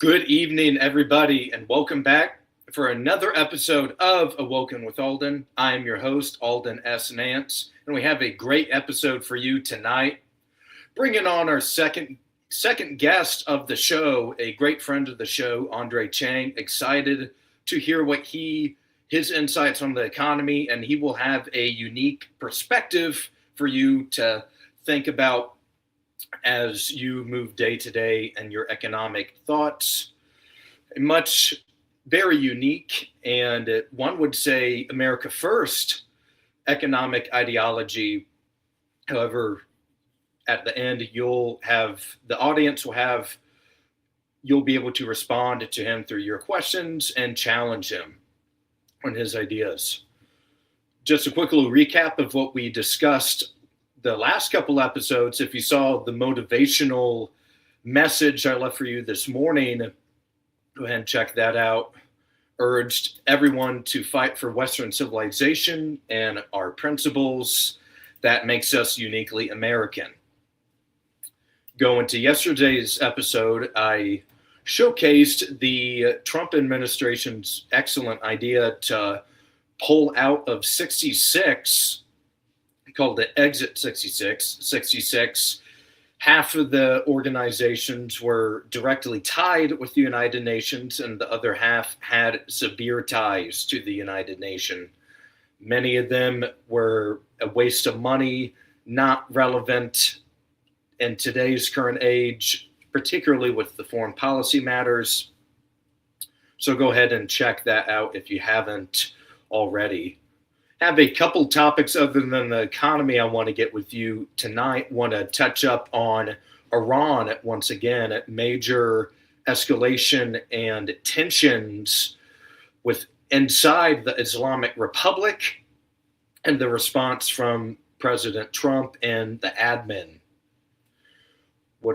Good evening, everybody, and welcome back for another episode of Awoken with Aulden. I am your host, Aulden S. Nance, and we have a great episode for you tonight. Bringing on our second guest of the show, a great friend of the show, Chang. Excited to hear what his insights on the economy, and he will have a unique perspective for you to think about as you move day to day and your economic thoughts. Very unique, and one would say America first economic ideology. However, at the end, you'll be able to respond to him through your questions and challenge him on his ideas. Just a quick little recap of what we discussed the last couple episodes. If you saw the motivational message I left for you this morning, go ahead and check that out. Urged everyone to fight for Western civilization and our principles that makes us uniquely American. Going to yesterday's episode, I showcased the Trump administration's excellent idea to pull out of 66, called the Exit 66. 66, half of the organizations were directly tied with the United Nations, and the other half had severe ties to the United Nations. Many of them were a waste of money, not relevant in today's current age, particularly with the foreign policy matters. So go ahead and check that out if you haven't already. Have a couple topics other than the economy I want to get with you tonight. Want to touch up on Iran once again, at major escalation and tensions inside the Islamic Republic, and the response from President Trump and the admin. We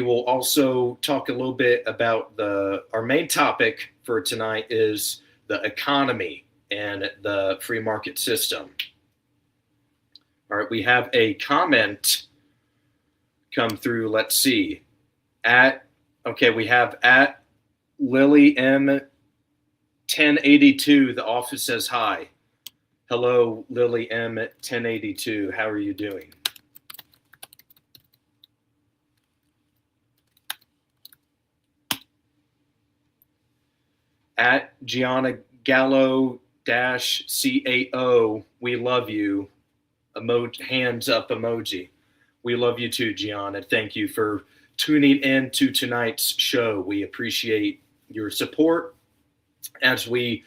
will also talk a little bit about our main topic for tonight is the economy and the free market system. All right, we have a comment come through. Let's see. We have at Lily M 1082. The office says hi. Hello, Lily M 1082. How are you doing? At Gianna Gallo -CAO, we love you. Hands up emoji. We love you too, Gianna. Thank you for tuning in to tonight's show. We appreciate your support as we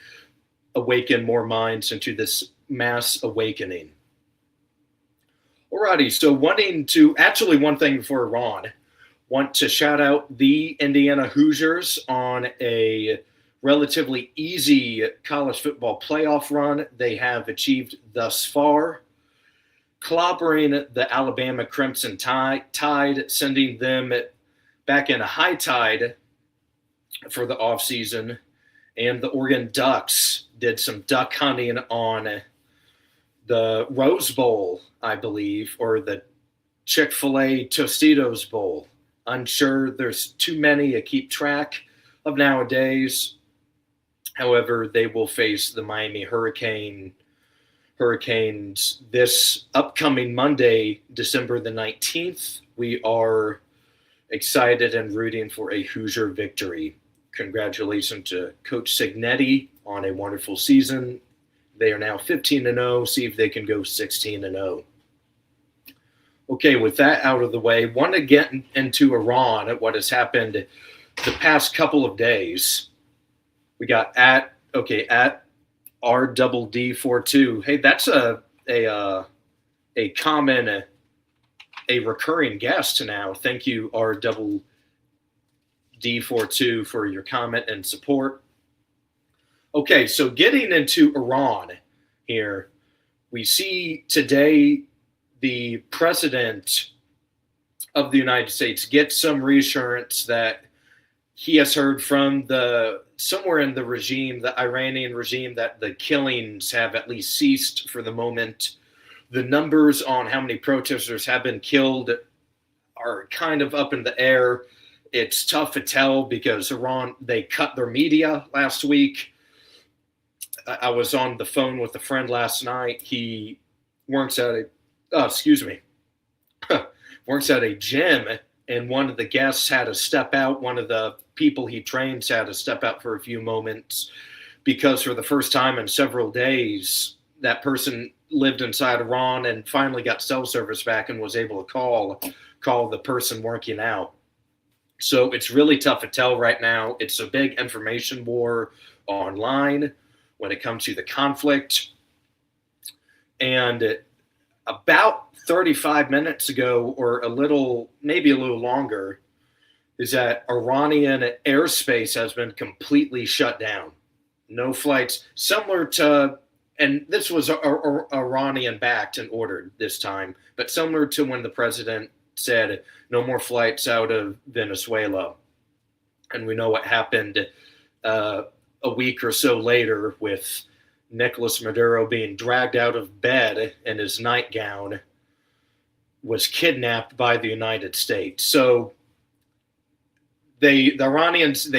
awaken more minds into this mass awakening. Alrighty, so one thing before Iran, want to shout out the Indiana Hoosiers on a relatively easy college football playoff run they have achieved thus far, clobbering the Alabama Crimson Tide, sending them back in a high tide for the offseason. And the Oregon Ducks did some duck hunting on the Rose Bowl, I believe, or the Chick-fil-A Tostitos Bowl. Unsure, there's too many to keep track of nowadays. However, they will face the Miami Hurricanes this upcoming Monday, December the 19th. We are excited and rooting for a Hoosier victory. Congratulations to Coach Signetti on a wonderful season. They are now 15-0. See if they can go 16-0. Okay, with that out of the way, want to get into Iran, what has happened the past couple of days. We got at RDD42. Hey, that's a common, a recurring guest now. Thank you, RDD42, for your comment and support. Okay, so getting into Iran here, we see today the president of the United States get some reassurance that he has heard from somewhere in the regime, the Iranian regime, that the killings have at least ceased for the moment. The numbers on how many protesters have been killed are kind of up in the air. It's tough to tell because Iran, they cut their media last week. I was on the phone with a friend last night. He works at works at a gym, and one of the guests had to step out. One of the people he trains had to step out for a few moments because for the first time in several days, that person lived inside Iran and finally got cell service back and was able to call the person working out. So it's really tough to tell right now. It's a big information war online when it comes to the conflict. And about 35 minutes ago, or maybe a little longer, is that Iranian airspace has been completely shut down. No flights, similar to, and this was Iranian backed and ordered this time, but similar to when the president said no more flights out of Venezuela. And we know what happened a week or so later with Nicolas Maduro being dragged out of bed in his nightgown, was kidnapped by the United States. So the Iranians,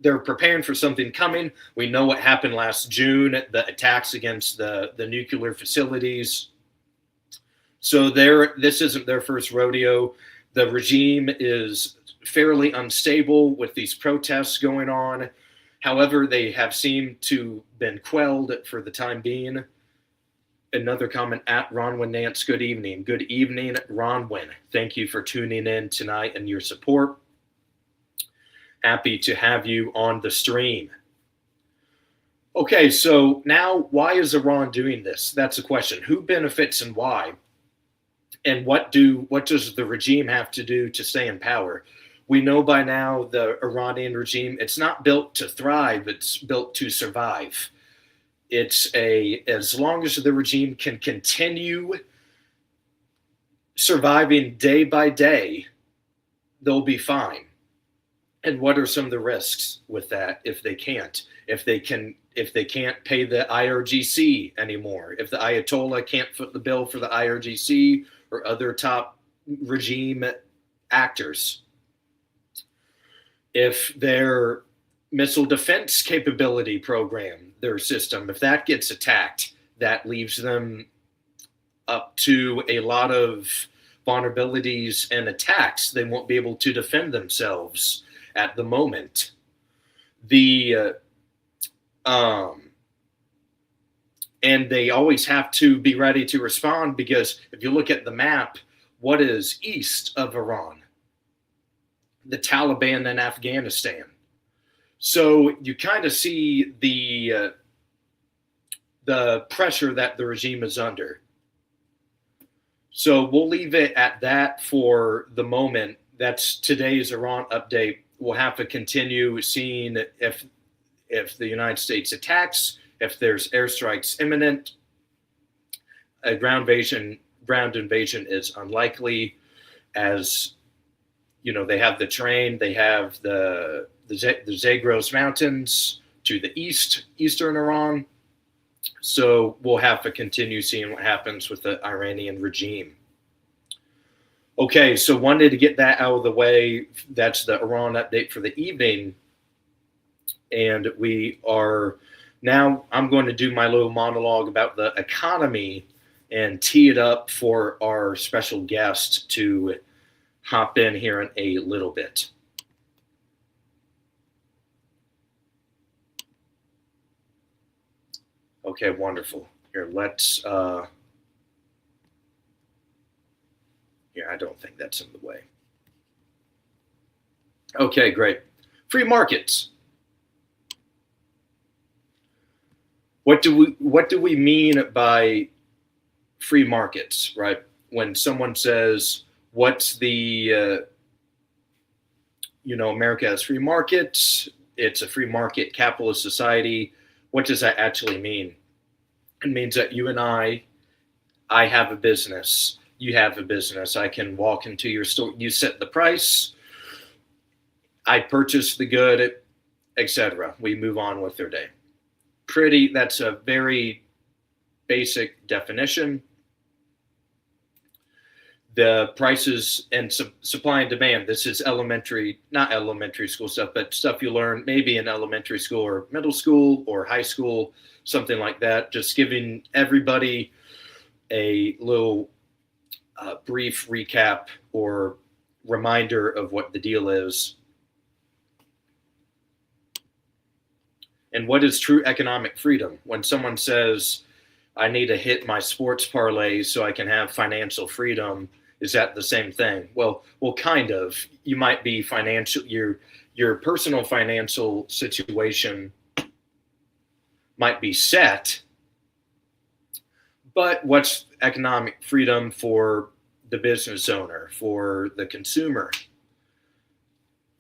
they're preparing for something coming. We know what happened last June, the attacks against the nuclear facilities. So this isn't their first rodeo. The regime is fairly unstable with these protests going on. However, they have seemed to been quelled for the time being. Another comment at Ronwin Nance. Good evening. Good evening, Ronwin. Thank you for tuning in tonight and your support. Happy to have you on the stream. Okay, so now why is Iran doing this? That's the question. Who benefits and why? And what does the regime have to do to stay in power? We know by now the Iranian regime, it's not built to thrive, it's built to survive. As long as the regime can continue surviving day by day, they'll be fine. And what are some of the risks with that if they can't? If they can't pay the IRGC anymore, if the Ayatollah can't foot the bill for the IRGC or other top regime actors, if their missile defense capability program, their system, if that gets attacked, that leaves them up to a lot of vulnerabilities and attacks. They won't be able to defend themselves at the moment. And they always have to be ready to respond, because if you look at the map, what is east of Iran? The Taliban in Afghanistan. So you kind of see the pressure that the regime is under. So we'll leave it at that for the moment. That's today's Iran update. We'll have to continue seeing if the United States attacks, if there's airstrikes imminent. A ground invasion is unlikely, as you know, they have the terrain, they have the Zagros Mountains to the eastern Iran. So we'll have to continue seeing what happens with the Iranian regime. Okay, so wanted to get that out of the way. That's the Iran update for the evening. And I'm going to do my little monologue about the economy and tee it up for our special guest to hop in here in a little bit. Okay, wonderful. Here, I don't think that's in the way. Okay, great. Free markets. What do we mean by free markets, right? When someone says, what's the, America has free markets, it's a free market capitalist society. What does that actually mean? It means that you and I have a business, you have a business. I can walk into your store, you set the price, I purchase the good, etc. We move on with their day. That's a very basic definition. the prices and supply and demand. This is not elementary school stuff, but stuff you learn maybe in elementary school or middle school or high school, something like that. Just giving everybody a little brief recap or reminder of what the deal is. And what is true economic freedom? When someone says, I need to hit my sports parlay so I can have financial freedom, is that the same thing? Well, kind of. You might be your personal financial situation might be set, but what's economic freedom for the business owner, for the consumer,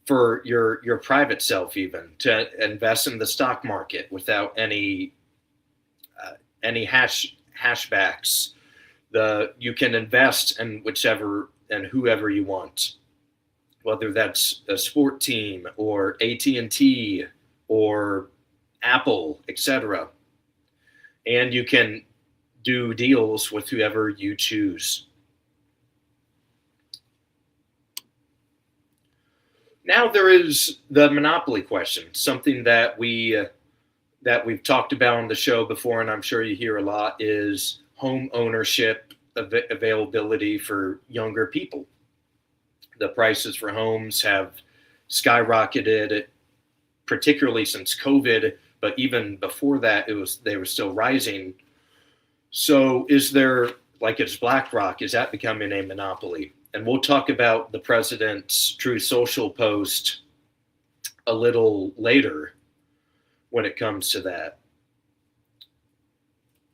for your private self, even to invest in the stock market without any hashbacks? You can invest in whichever and whoever you want, whether that's a sport team or AT&T or Apple, etc. And you can do deals with whoever you choose. Now there is the monopoly question, something that we've talked about on the show before, and I'm sure you hear a lot, is home ownership availability for younger people. The prices for homes have skyrocketed, particularly since COVID, but even before that, they were still rising. So is there, like it's BlackRock, is that becoming a monopoly? And we'll talk about the president's Truth Social post a little later when it comes to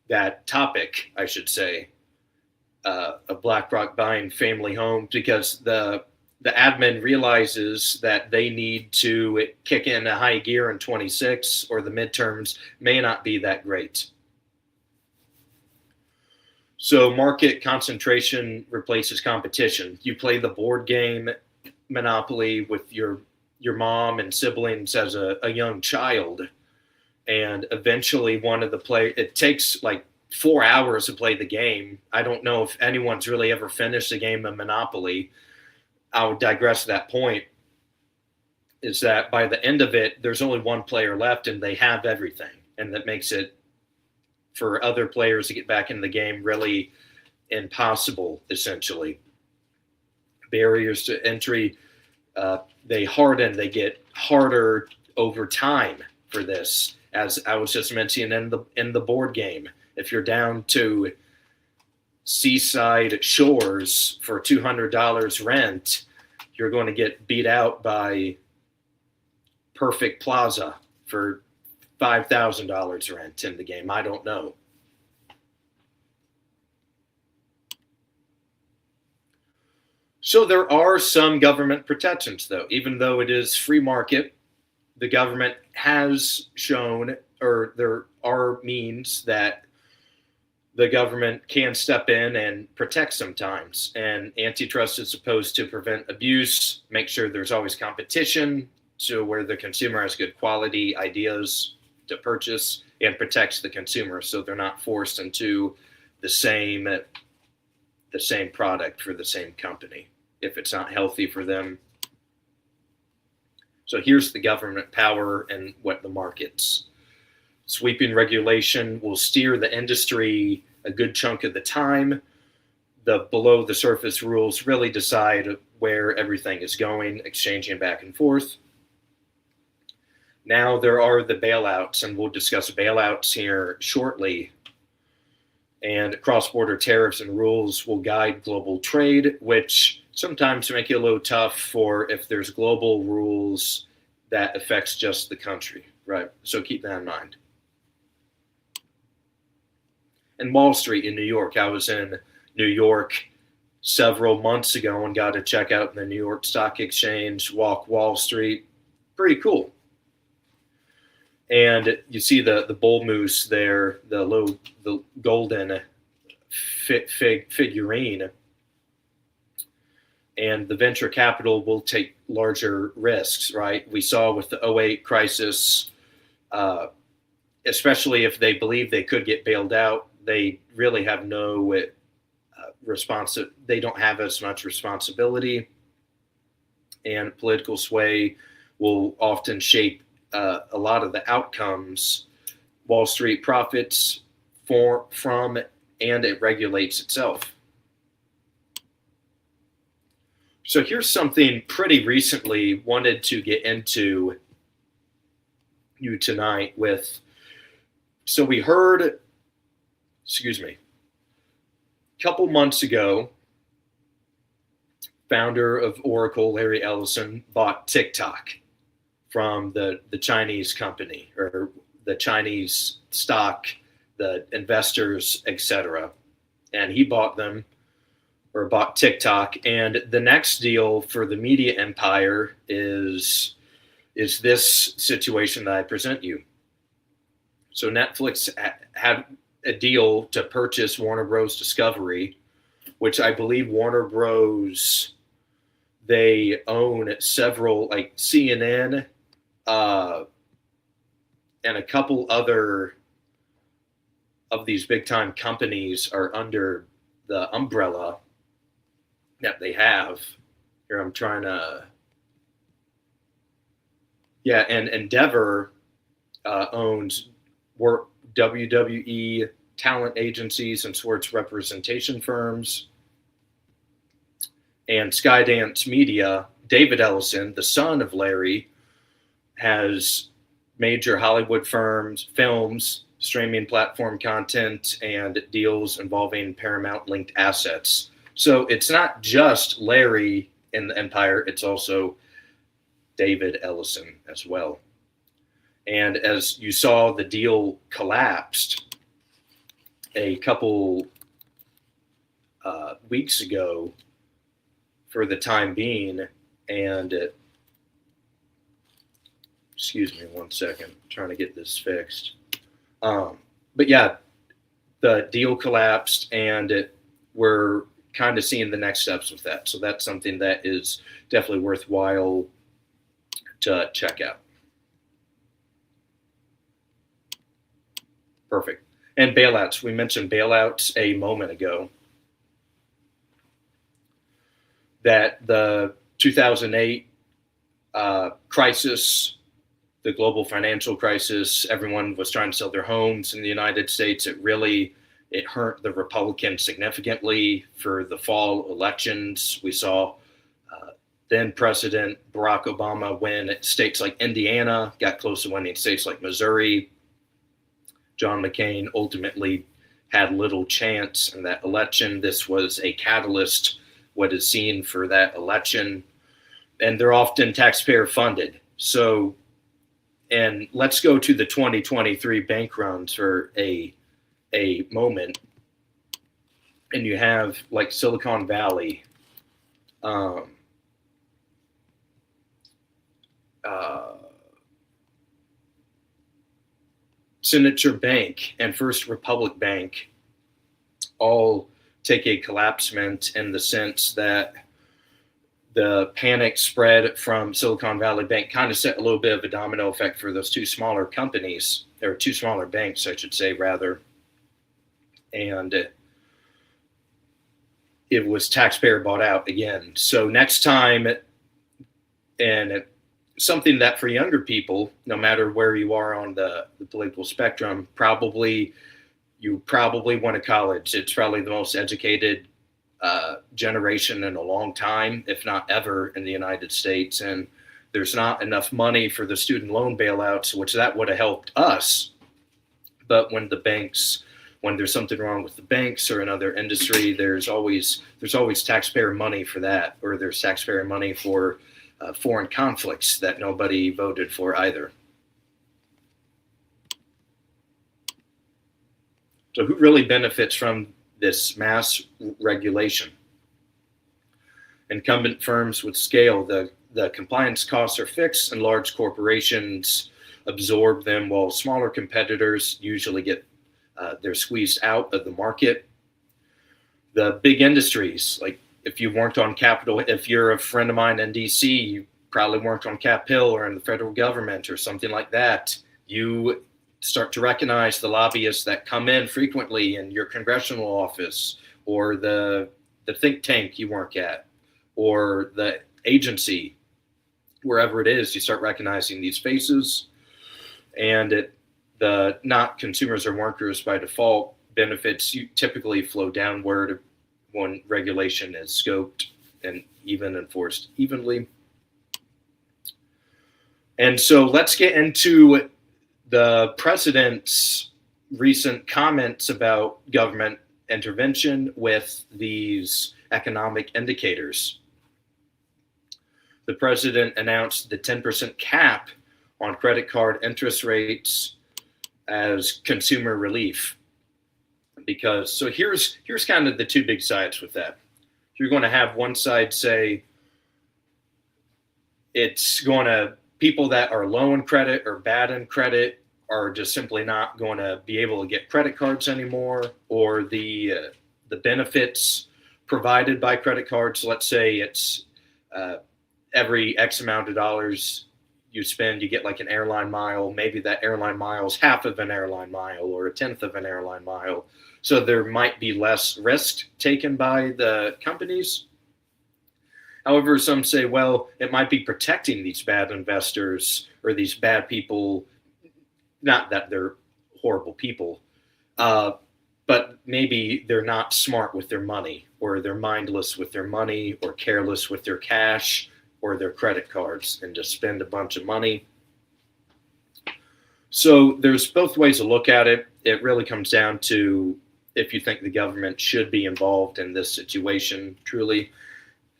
that topic, I should say, of BlackRock buying family homes, because the admin realizes that they need to kick in a high gear in 26, or the midterms may not be that great. So market concentration replaces competition. You play the board game Monopoly with your mom and siblings as a young child, and eventually it takes like 4 hours to play the game. I don't know if anyone's really ever finished a game of Monopoly. I'll digress to that point, is that by the end of it, there's only one player left and they have everything. And that makes it, for other players to get back in the game, really impossible, essentially. Barriers to entry, they harden, they get harder over time for this. As I was just mentioning in the board game, if you're down to Seaside Shores for $200 rent, you're going to get beat out by Perfect Plaza for $5,000 rent in the game. I don't know. So there are some government protections, though. Even though it is free market, the government has shown, or there are means that the government can step in and protect sometimes. And antitrust is supposed to prevent abuse, make sure there's always competition, so where the consumer has good quality ideas to purchase, and protects the consumer so they're not forced into the same product for the same company if it's not healthy for them. So here's the government power and what the markets. Sweeping regulation will steer the industry a good chunk of the time. The below the surface rules really decide where everything is going, exchanging back and forth. Now there are the bailouts, and we'll discuss bailouts here shortly. And cross-border tariffs and rules will guide global trade, which sometimes make it a little tough for if there's global rules that affects just the country, right? So keep that in mind. And Wall Street in New York. I was in New York several months ago and got to check out the New York Stock Exchange, walk Wall Street. Pretty cool. And you see the bull moose there, the golden figurine. And the venture capital will take larger risks, right? We saw with the 2008 crisis, especially if they believe they could get bailed out, they really have no they don't have as much responsibility, and political sway will often shape a lot of the outcomes Wall Street profits from, and it regulates itself. So here's something pretty recently wanted to get into you tonight with. So we heard, a couple months ago, founder of Oracle, Larry Ellison, bought TikTok from the Chinese company, or the Chinese stock, the investors, etc. And he bought TikTok. And the next deal for the media empire is this situation that I present you. So Netflix had a deal to purchase Warner Bros. Discovery, which I believe Warner Bros. They own several, like CNN, and a couple other of these big time companies are under the umbrella that they have. Here I'm trying to, and Endeavor owns WWE talent agencies and sports representation firms. And Skydance Media, David Ellison, the son of Larry, has major Hollywood firms, films, streaming platform content, and deals involving Paramount-linked assets. So it's not just Larry in the empire, it's also David Ellison as well. And as you saw, the deal collapsed a couple weeks ago for the time being. And excuse me one second, I'm trying to get this fixed. But yeah, the deal collapsed, and we're kind of seeing the next steps with that. So that's something that is definitely worthwhile to check out. Perfect. And bailouts. We mentioned bailouts a moment ago. That the 2008 crisis, the global financial crisis, everyone was trying to sell their homes in the United States. It hurt the Republicans significantly for the fall elections. We saw then President Barack Obama win states like Indiana, got close to winning states like Missouri. John McCain ultimately had little chance in that election. This was a catalyst, what is seen for that election. And they're often taxpayer funded. So, and let's go to the 2023 bank runs for a moment. And you have like Silicon Valley, Signature Bank and First Republic Bank all take a collapsement in the sense that the panic spread from Silicon Valley Bank kind of set a little bit of a domino effect for those two smaller companies, or two smaller banks, I should say, rather. And it was taxpayer bought out again. So next time, and something that for younger people, no matter where you are on the political spectrum, you probably went to college. It's probably the most educated generation in a long time, if not ever, in the United States. And there's not enough money for the student loan bailouts, which that would have helped us. But when there's something wrong with the banks or another industry, there's always taxpayer money for that, or there's taxpayer money for foreign conflicts that nobody voted for either. So who really benefits from this mass regulation? Incumbent firms with scale. The compliance costs are fixed and large corporations absorb them, while smaller competitors usually they're squeezed out of the market. The big industries, like if you worked on Capitol, if you're a friend of mine in DC, you probably worked on Cap Hill or in the federal government or something like that. You start to recognize the lobbyists that come in frequently in your congressional office or the think tank you work at, or the agency, wherever it is, you start recognizing these faces, and the not consumers or workers by default benefits you typically flow downward when regulation is scoped and even enforced evenly. And so let's get into the president's recent comments about government intervention with these economic indicators. The president announced the 10% cap on credit card interest rates as consumer relief. Because so here's kind of the two big sides with that. You're going to have one side say it's going to people that are low in credit or bad in credit are just simply not going to be able to get credit cards anymore, or the benefits provided by credit cards. Let's say it's every X amount of dollars you spend, you get like an airline mile. Maybe that airline mile is half of an airline mile or a tenth of an airline mile. So there might be less risk taken by the companies. However, some say, well, it might be protecting these bad investors or these bad people. Not that they're horrible people, but maybe they're not smart with their money, or they're mindless with their money, or careless with their cash or their credit cards, and just spend a bunch of money. So there's both ways to look at it. It really comes down to if you think the government should be involved in this situation. Truly,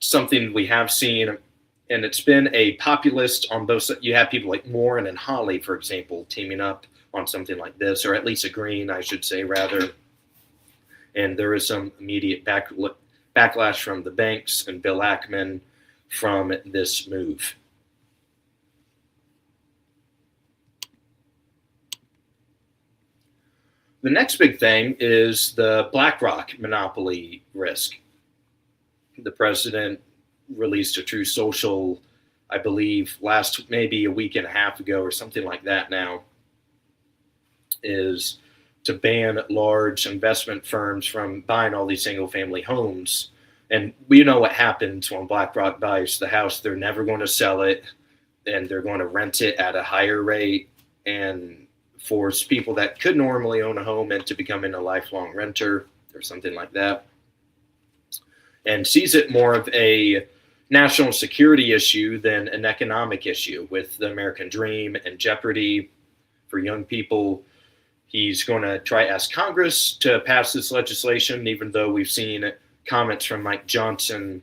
something we have seen, and it's been a populist on both sides. You have people like Warren and Hawley, for example, teaming up on something like this, or at least agreeing, I should say, rather. And there is some immediate backlash from the banks and Bill Ackman from this move. The next big thing is the BlackRock monopoly risk. The president released a True Social, I believe, last maybe a week and a half ago or something like that now, is to ban large investment firms from buying all these single family homes. And we know what happens when BlackRock buys the house. They're never going to sell it, and they're going to rent it at a higher rate and force people that could normally own a home into becoming a lifelong renter or something like that, and sees it more of a national security issue than an economic issue, with the American dream and jeopardy for young people. He's going to try to ask Congress to pass this legislation, even though we've seen comments from Mike Johnson.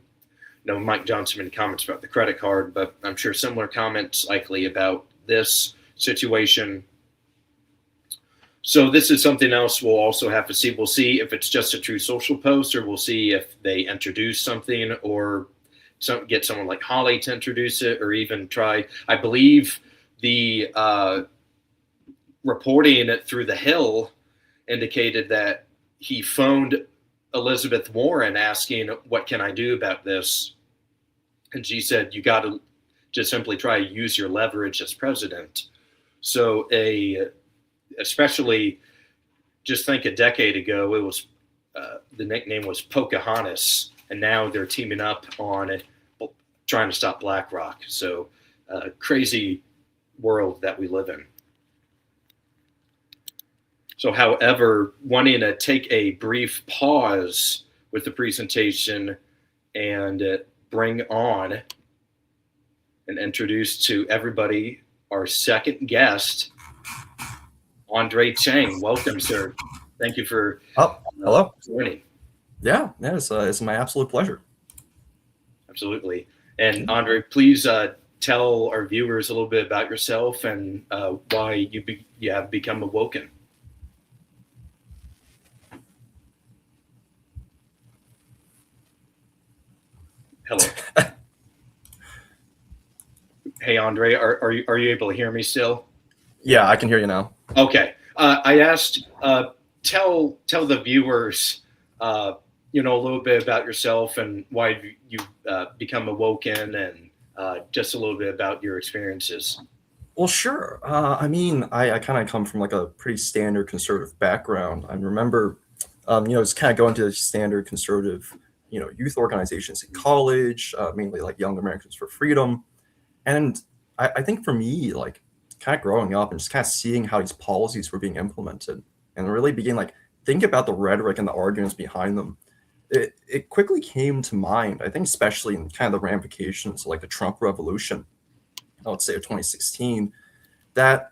No, Mike Johnson made comments about the credit card, but I'm sure similar comments likely about this situation. So this is something else we'll also have to see. We'll see if it's just a True Social post, or we'll see if they introduce something, or get someone like Hawley to introduce it, or even try. I believe the reporting through the Hill indicated that he phoned Elizabeth Warren asking, what can I do about this? And she said, you got to just simply try to use your leverage as president. So especially just think a decade ago, it was the nickname was Pocahontas, and now they're teaming up on trying to stop BlackRock. So crazy world that we live in. So, however, wanting to take a brief pause with the presentation and bring on and introduce to everybody our second guest, Andre Chang. Welcome, sir. Thank you for hello joining. Yeah, it's my absolute pleasure. Absolutely. And Andre, please tell our viewers a little bit about yourself and why you have become Awoken. Hello. Hey, Andre, are you able to hear me still? Yeah, I can hear you now. Okay. I asked, tell the viewers, a little bit about yourself and why you become Awoken, and just a little bit about your experiences. Well, sure. I kind of come from like a pretty standard conservative background. I remember Just kind of go into standard conservative, youth organizations in college, mainly like Young Americans for Freedom. And I think for me, like kind of growing up and just kind of seeing how these policies were being implemented and really begin like think about the rhetoric and the arguments behind them. It quickly came to mind, I think, especially in kind of the ramifications like the Trump revolution, I would say of 2016, that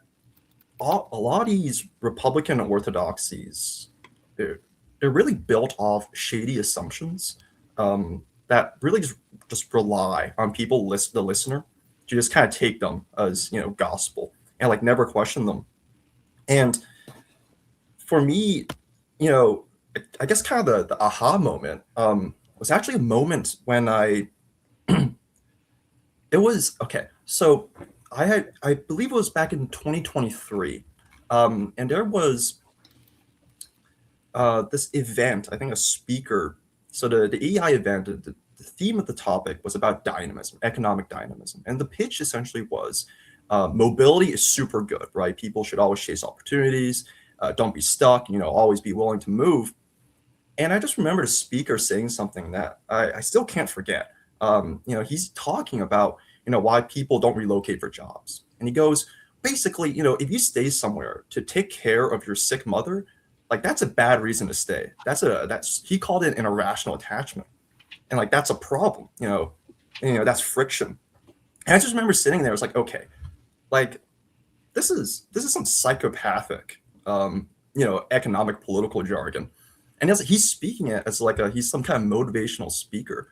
a lot of these Republican orthodoxies, they're really built off shady assumptions that really just rely on the listener, to just kind of take them as gospel and like never question them. And for me, I guess kind of the aha moment was actually a moment when it was okay. So I believe it was back in 2023, and there was this event. I think a speaker. So the EI event, the theme of the topic was about dynamism, economic dynamism, and the pitch essentially was mobility is super good, right? People should always chase opportunities. Don't be stuck. Always be willing to move. And I just remember the speaker saying something that I still can't forget. He's talking about why people don't relocate for jobs, and he goes, basically, if you stay somewhere to take care of your sick mother, like that's a bad reason to stay. That's he called it an irrational attachment, and like that's a problem. That's friction. And I just remember sitting there. I was like, okay, like this is some psychopathic, economic political jargon. And he's speaking it as like he's some kind of motivational speaker.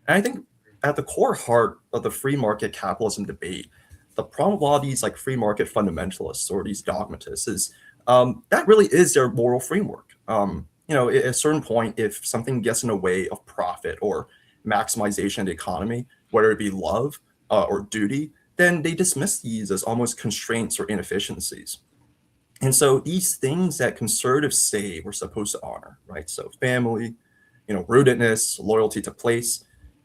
And I think at the core heart of the free market capitalism debate, the problem with a lot of these like free market fundamentalists or these dogmatists is that really is their moral framework. At a certain point, if something gets in the way of profit or maximization of the economy, whether it be love or duty, then they dismiss these as almost constraints or inefficiencies. And so these things that conservatives say we're supposed to honor, right? So family, rootedness, loyalty to place,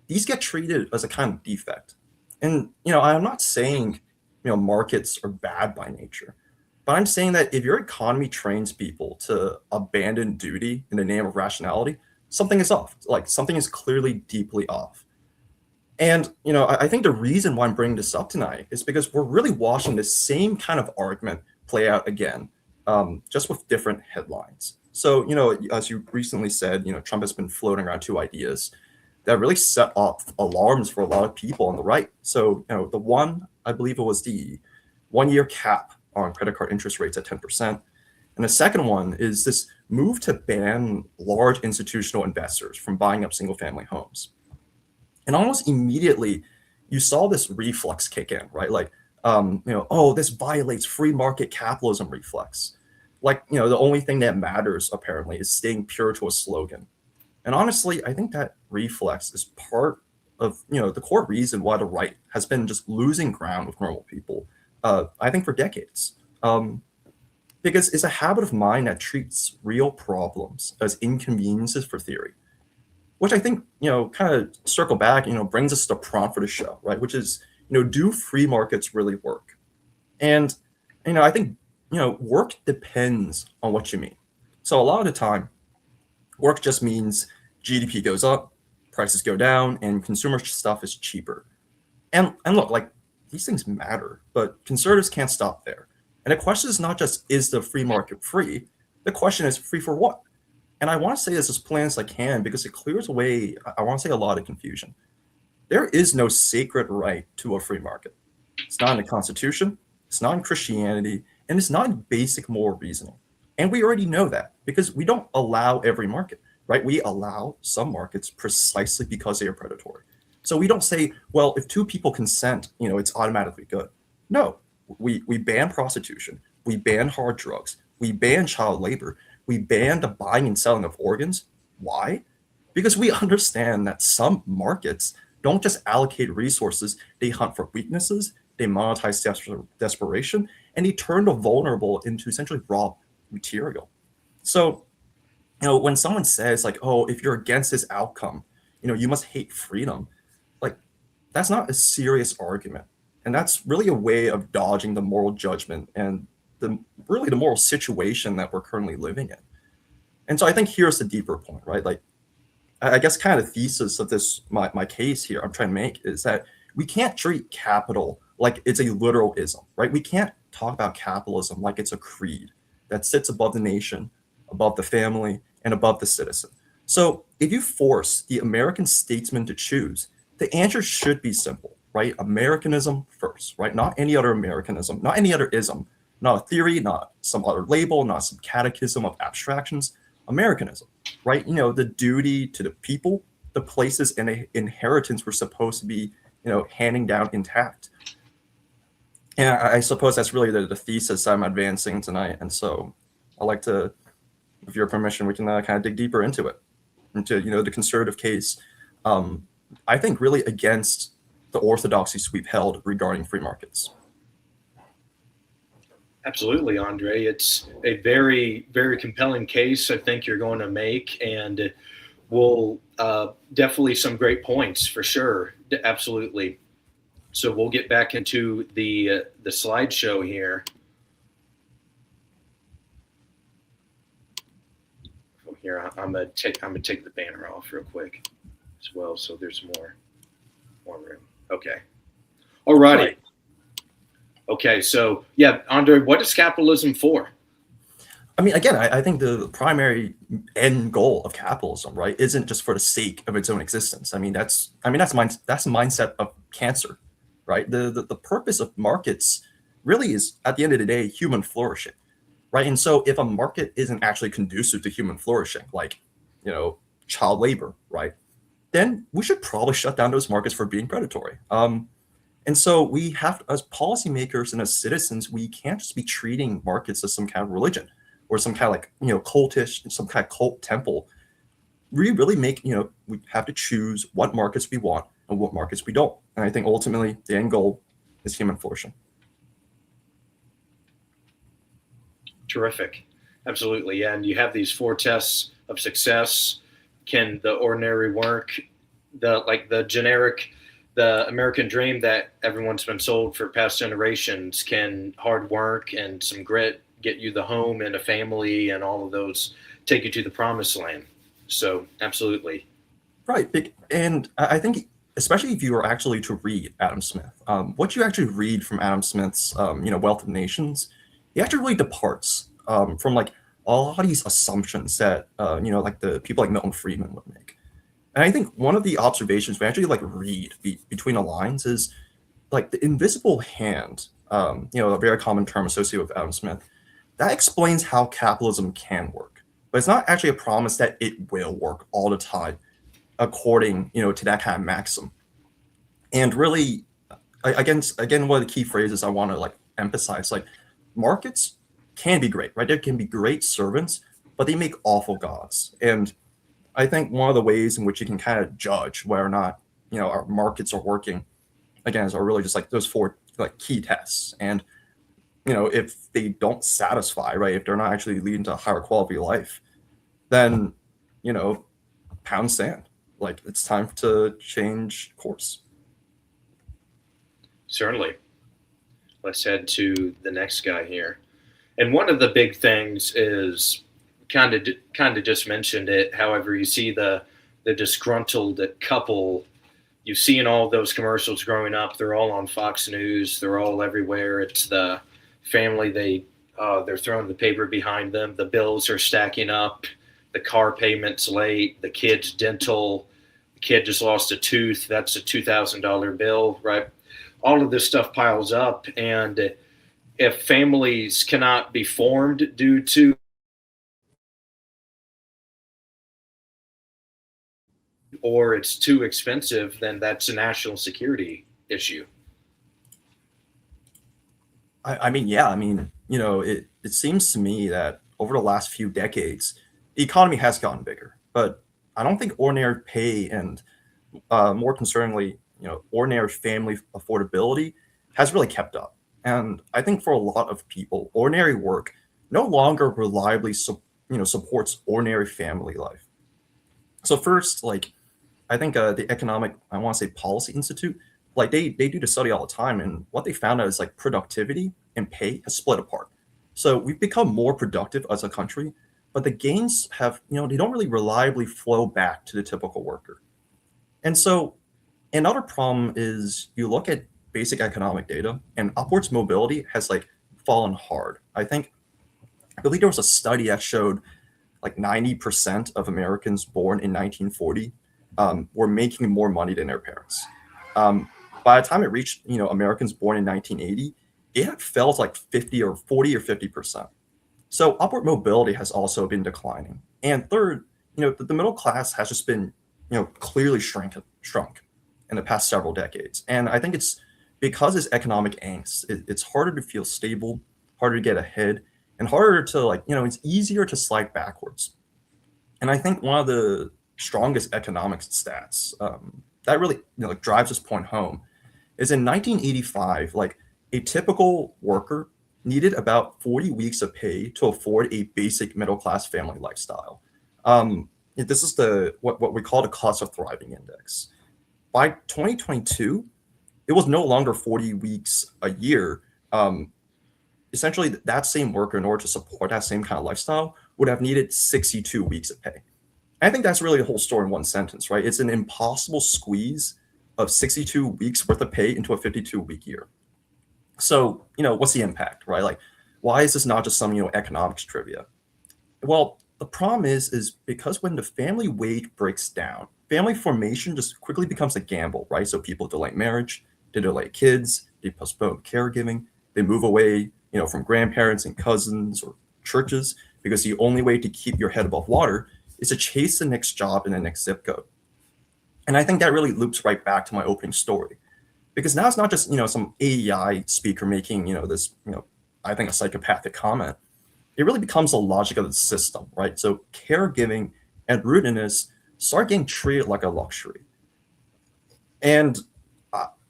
these get treated as a kind of defect. And, I'm not saying, markets are bad by nature, but I'm saying that if your economy trains people to abandon duty in the name of rationality, something is off. Like something is clearly deeply off. And, I think the reason why I'm bringing this up tonight is because we're really watching the same kind of argument play out again, just with different headlines. So, as you recently said, Trump has been floating around two ideas that really set off alarms for a lot of people on the right. So, the one, I believe it was the 1-year cap on credit card interest rates at 10%. And the second one is this move to ban large institutional investors from buying up single family homes. And almost immediately, you saw this reflex kick in, right? Like, this violates free market capitalism reflex. Like, the only thing that matters apparently is staying pure to a slogan. And honestly, I think that reflex is part of, the core reason why the right has been just losing ground with normal people, I think for decades. Because it's a habit of mind that treats real problems as inconveniences for theory, which I think, kind of circle back, brings us to the prompt for the show, right? Which is, do free markets really work? And, I think, work depends on what you mean. So a lot of the time, work just means GDP goes up, prices go down, and consumer stuff is cheaper. And look, like these things matter, but conservatives can't stop there. And the question is not just, is the free market free? The question is, free for what? And I want to say this as plain as I can because it clears away, I want to say, a lot of confusion. There is no sacred right to a free market. It's not in the Constitution, it's not in Christianity, and it's not in basic moral reasoning. And we already know that because we don't allow every market, right? We allow some markets precisely because they are predatory. So we don't say, well, if two people consent, it's automatically good. No, we ban prostitution, we ban hard drugs, we ban child labor, we ban the buying and selling of organs. Why? Because we understand that some markets don't just allocate resources, they hunt for weaknesses, they monetize desperation, and they turn the vulnerable into essentially raw material. So, when someone says like, oh, if you're against this outcome, you must hate freedom, like that's not a serious argument. And that's really a way of dodging the moral judgment and the moral situation that we're currently living in. And so I think here's the deeper point, right? Like, I guess kind of the thesis of this, my case here I'm trying to make is that we can't treat capital like it's a literal ism, right? We can't talk about capitalism like it's a creed that sits above the nation, above the family, and above the citizen. So if you force the American statesman to choose, the answer should be simple, right? Americanism first, right? Not any other Americanism, not any other ism, not a theory, not some other label, not some catechism of abstractions. Americanism, right? The duty to the people, the places and a inheritance we're supposed to be, handing down intact. And I suppose that's really the thesis I'm advancing tonight. And so I'd like to, with your permission, we can kind of dig deeper into it, into, the conservative case. I think really against the orthodoxies we've held regarding free markets. Absolutely, Andre. It's a very, very compelling case I think you're going to make, and will definitely some great points for sure. Absolutely. So we'll get back into the slideshow here. Here, I'm gonna take the banner off real quick as well, so there's more room. Okay. All righty. Right. Okay, so yeah, Andre, what is capitalism for? I mean, again, I think the primary end goal of capitalism, right, isn't just for the sake of its own existence. That's the mindset of cancer, right? The purpose of markets really is, at the end of the day, human flourishing, right? And so if a market isn't actually conducive to human flourishing, like, child labor, right, then we should probably shut down those markets for being predatory. And so we have to, as policymakers and as citizens, we can't just be treating markets as some kind of religion or some kind of cultish, some kind of cult temple. We really make, we have to choose what markets we want and what markets we don't. And I think ultimately the end goal is human flourishing. Terrific. Absolutely. Yeah. And you have these 4 tests of success. Can the ordinary work, the generic, the American dream that everyone's been sold for past generations, can hard work and some grit get you the home and a family and all of those, take you to the promised land? So absolutely. Right. And I think, especially if you were actually to read Adam Smith, what you actually read from Adam Smith's, Wealth of Nations, he actually really departs from like a lot of these assumptions that, like the people like Milton Friedman would make. And I think one of the observations we actually read between the lines is like the invisible hand, a very common term associated with Adam Smith, that explains how capitalism can work. But it's not actually a promise that it will work all the time according, to that kind of maxim. And really, again, one of the key phrases I want to emphasize, markets can be great, right? There can be great servants, but they make awful gods. And I think one of the ways in which you can kind of judge whether or not, our markets are working, again, are really just those 4 key tests. And, if they don't satisfy, right, if they're not actually leading to a higher quality of life, then, pound sand. It's time to change course. Certainly. Let's head to the next guy here. And one of the big things is kind of just mentioned it. However, you see the disgruntled couple. You see in all those commercials growing up. They're all on Fox News. They're all everywhere. It's the family. They're throwing the paper behind them. The bills are stacking up. The car payment's late. The kid's dental. The kid just lost a tooth. That's a $2,000 bill, right? All of this stuff piles up, and if families cannot be formed due to or it's too expensive, then that's a national security issue. It seems to me that over the last few decades, the economy has gotten bigger, but I don't think ordinary pay and more concerningly, ordinary family affordability has really kept up. And I think for a lot of people, ordinary work no longer reliably supports ordinary family life. So first, I think the Economic, I want to say Policy Institute, they do the study all the time, and what they found out is productivity and pay has split apart. So we've become more productive as a country, but the gains have, they don't really reliably flow back to the typical worker. And so another problem is you look at basic economic data and upwards mobility has like fallen hard. I believe there was a study that showed like 90% of Americans born in 1940 were making more money than their parents. Um, by the time it reached, Americans born in 1980, it had fell to like 50 or 40 or 50%. So upward mobility has also been declining. And third, the middle class has just been, clearly shrunk in the past several decades. And I think it's because it's economic angst. It's harder to feel stable, harder to get ahead, and harder to like, it's easier to slide backwards. And I think one of the strongest economic stats that really like drives this point home is in 1985, like a typical worker needed about 40 weeks of pay to afford a basic middle class family lifestyle. This is what we call the cost of thriving index. By 2022, it was no longer 40 weeks a year. Essentially, that same worker, in order to support that same kind of lifestyle, would have needed 62 weeks of pay. I think that's really the whole story in one sentence, right? It's an impossible squeeze of 62 weeks worth of pay into a 52-week year. So, what's the impact, right? Like, why is this not just some, economics trivia? Well, the problem is because when the family wage breaks down, family formation just quickly becomes a gamble, right? So people delay marriage, they delay kids, they postpone caregiving, they move away, from grandparents and cousins or churches, because the only way to keep your head above water is to chase the next job in the next zip code. And I think that really loops right back to my opening story, because now it's not just, some AEI speaker making, this, I think a psychopathic comment. It really becomes the logic of the system, right? So caregiving and rootedness start getting treated like a luxury. And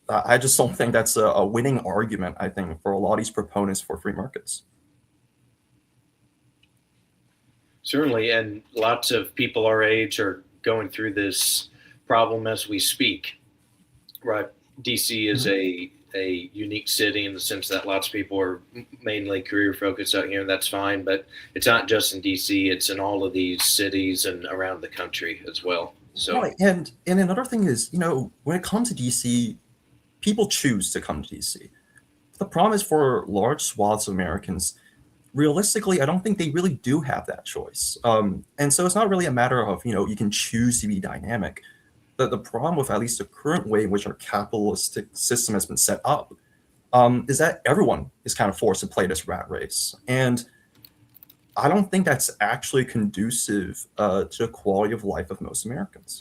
I just don't think that's a winning argument, I think, for a lot of these proponents for free markets. Certainly, and lots of people our age are going through this problem as we speak. Right, DC is a unique city in the sense that lots of people are mainly career focused out here, and that's fine. But it's not just in DC; it's in all of these cities and around the country as well. So, Right, and another thing is, when it comes to DC, people choose to come to DC. The problem is for large swaths of Americans, realistically, I don't think they really do have that choice. And so it's not really a matter of, you can choose to be dynamic. The problem with at least the current way in which our capitalistic system has been set up is that everyone is kind of forced to play this rat race. And I don't think that's actually conducive to the quality of life of most Americans.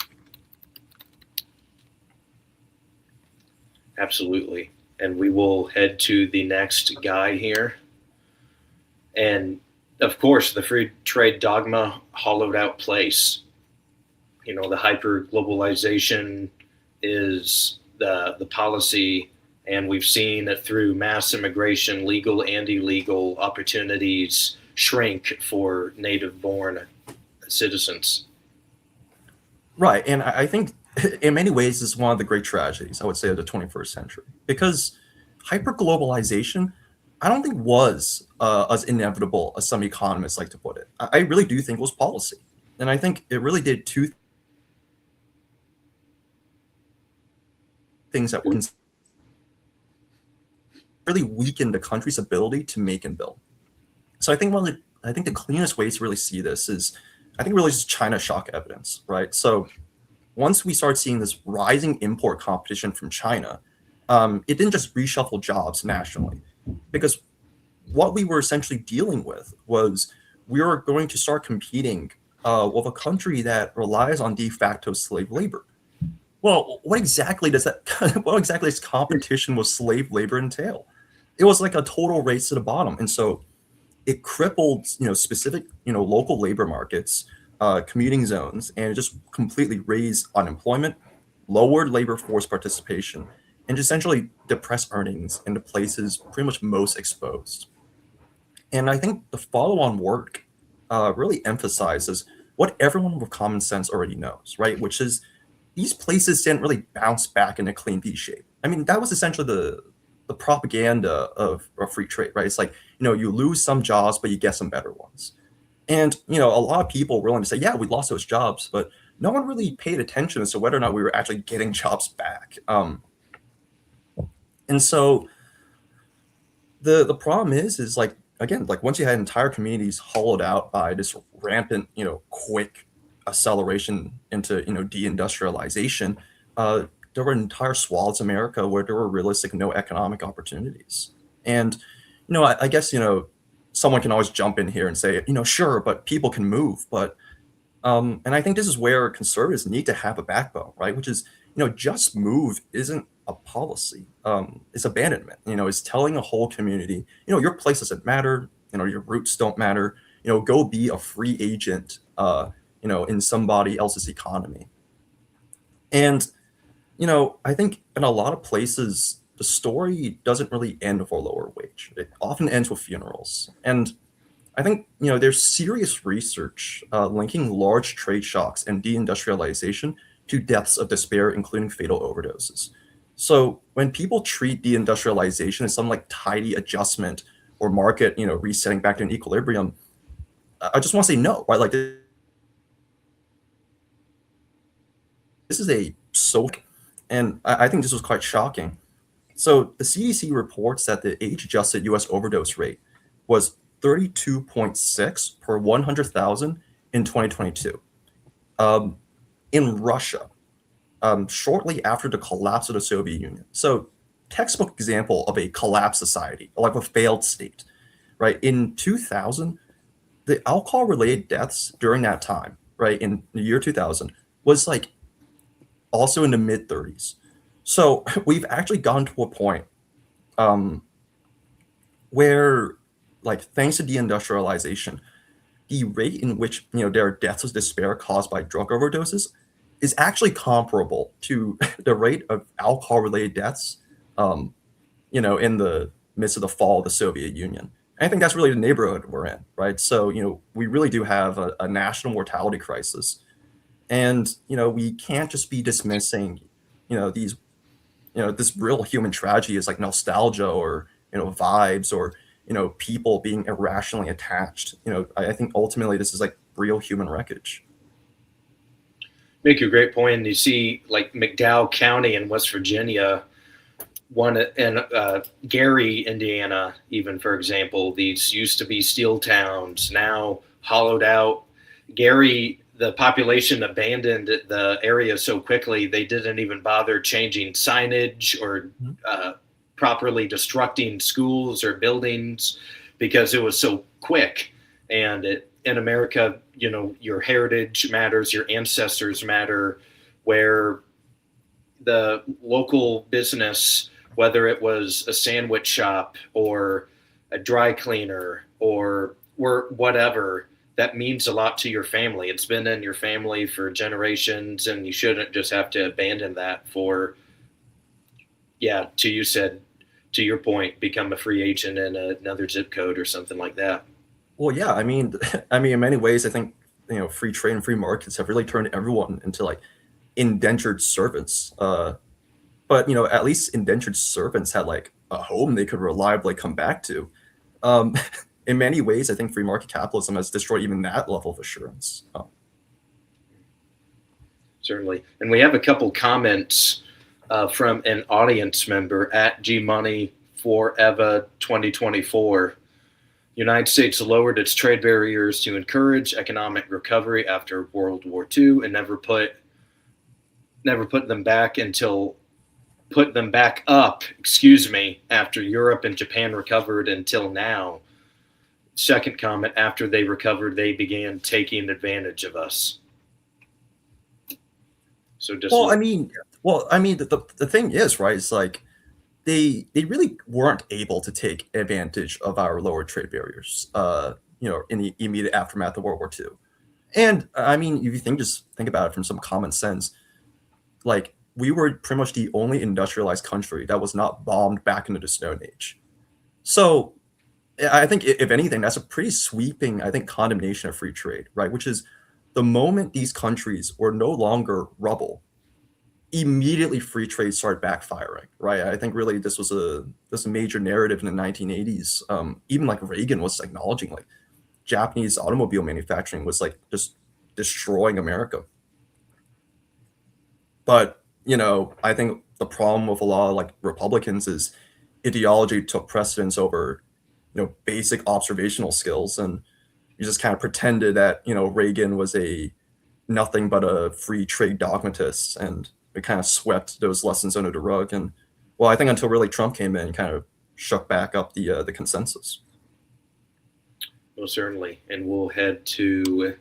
absolutely. And we will head to the next guy here. And of course, the free trade dogma hollowed out place. The hyper globalization is the policy, and we've seen it through mass immigration, legal and illegal opportunities shrink for native born citizens. Right. And I think in many ways this is one of the great tragedies, I would say, of the 21st century. Because hyperglobalization, I don't think was as inevitable as some economists like to put it. I really do think it was policy. And I think it really did two things that really weakened the country's ability to make and build. So I think the cleanest ways to really see this is, I think, really just China shock evidence, right? So once we start seeing this rising import competition from China, it didn't just reshuffle jobs nationally, because what we were essentially dealing with was we were going to start competing with a country that relies on de facto slave labor. Well, what exactly does competition with slave labor entail? It was like a total race to the bottom. And so it crippled, specific, local labor markets, commuting zones, and it just completely raised unemployment, lowered labor force participation, and essentially depressed earnings in the places pretty much most exposed. And I think the follow-on work really emphasizes what everyone with common sense already knows, right? Which is these places didn't really bounce back in a clean V shape. I mean, that was essentially the propaganda of free trade, right? It's like, you lose some jobs, but you get some better ones. And a lot of people were willing to say, yeah, we lost those jobs, but no one really paid attention as to whether or not we were actually getting jobs back. And so the problem is like, again, like once you had entire communities hollowed out by this rampant, quick acceleration into deindustrialization, there were entire swaths of America where there were realistic no economic opportunities. And I guess someone can always jump in here and say, sure, but people can move. But and I think this is where conservatives need to have a backbone, right? Which is, just move isn't a policy. It's abandonment. It's telling a whole community, your place doesn't matter. Your roots don't matter. Go be a free agent, in somebody else's economy. And I think in a lot of places, the story doesn't really end for lower wage. It often ends with funerals. And I think there's serious research linking large trade shocks and deindustrialization to deaths of despair, including fatal overdoses. So when people treat deindustrialization as some like tidy adjustment or market, resetting back to an equilibrium, I just want to say no, right? Like this is a social, and I think this was quite shocking. So the CDC reports that the age-adjusted U.S. overdose rate was 32.6 per 100,000 in 2022. In Russia, shortly after the collapse of the Soviet Union. So textbook example of a collapsed society, like a failed state, right? In 2000, the alcohol-related deaths during that time, right, in the year 2000, was like also in the mid-30s. So we've actually gotten to a point where, like, thanks to deindustrialization, the rate in which there are deaths of despair caused by drug overdoses is actually comparable to the rate of alcohol-related deaths, in the midst of the fall of the Soviet Union. And I think that's really the neighborhood we're in, right? So we really do have a national mortality crisis, and we can't just be dismissing these this real human tragedy is like nostalgia or vibes or people being irrationally attached. I think ultimately this is like real human wreckage. Make a great point. And you see, like McDowell County in West Virginia, one in Gary, Indiana, even for example, these used to be steel towns, now hollowed out. Gary, the population abandoned the area so quickly they didn't even bother changing signage or properly destructing schools or buildings because it was so quick. And in America, your heritage matters, your ancestors matter, where the local business, whether it was a sandwich shop or a dry cleaner or whatever, that means a lot to your family. It's been in your family for generations, and you shouldn't just have to abandon that for, to your point, become a free agent in another zip code or something like that. Well, yeah, I mean, in many ways, I think free trade and free markets have really turned everyone into like indentured servants. But at least indentured servants had like a home they could reliably come back to. Um, in many ways, I think free market capitalism has destroyed even that level of assurance. Certainly. And we have a couple comments from an audience member at GMoney for EVA 2024. United States lowered its trade barriers to encourage economic recovery after World War II and never put them back up, after Europe and Japan recovered until now. Second comment, after they recovered, they began taking advantage of us. So just the thing is, right, it's like they really weren't able to take advantage of our lower trade barriers, in the immediate aftermath of World War II. And I mean, if you just think about it from some common sense, like we were pretty much the only industrialized country that was not bombed back into the Stone Age. So I think if anything, that's a pretty sweeping, I think, condemnation of free trade, right? Which is the moment these countries were no longer rubble, immediately free trade started backfiring, right? I think really this was a major narrative in the 1980s. Even like Reagan was acknowledging like Japanese automobile manufacturing was like just destroying America. But, I think the problem with a lot of like Republicans is ideology took precedence over, basic observational skills. And you just kind of pretended that, Reagan was a nothing but a free trade dogmatist, and it kind of swept those lessons under the rug. And well, I think until really Trump came in and kind of shook back up the consensus. Well, certainly. And we'll head to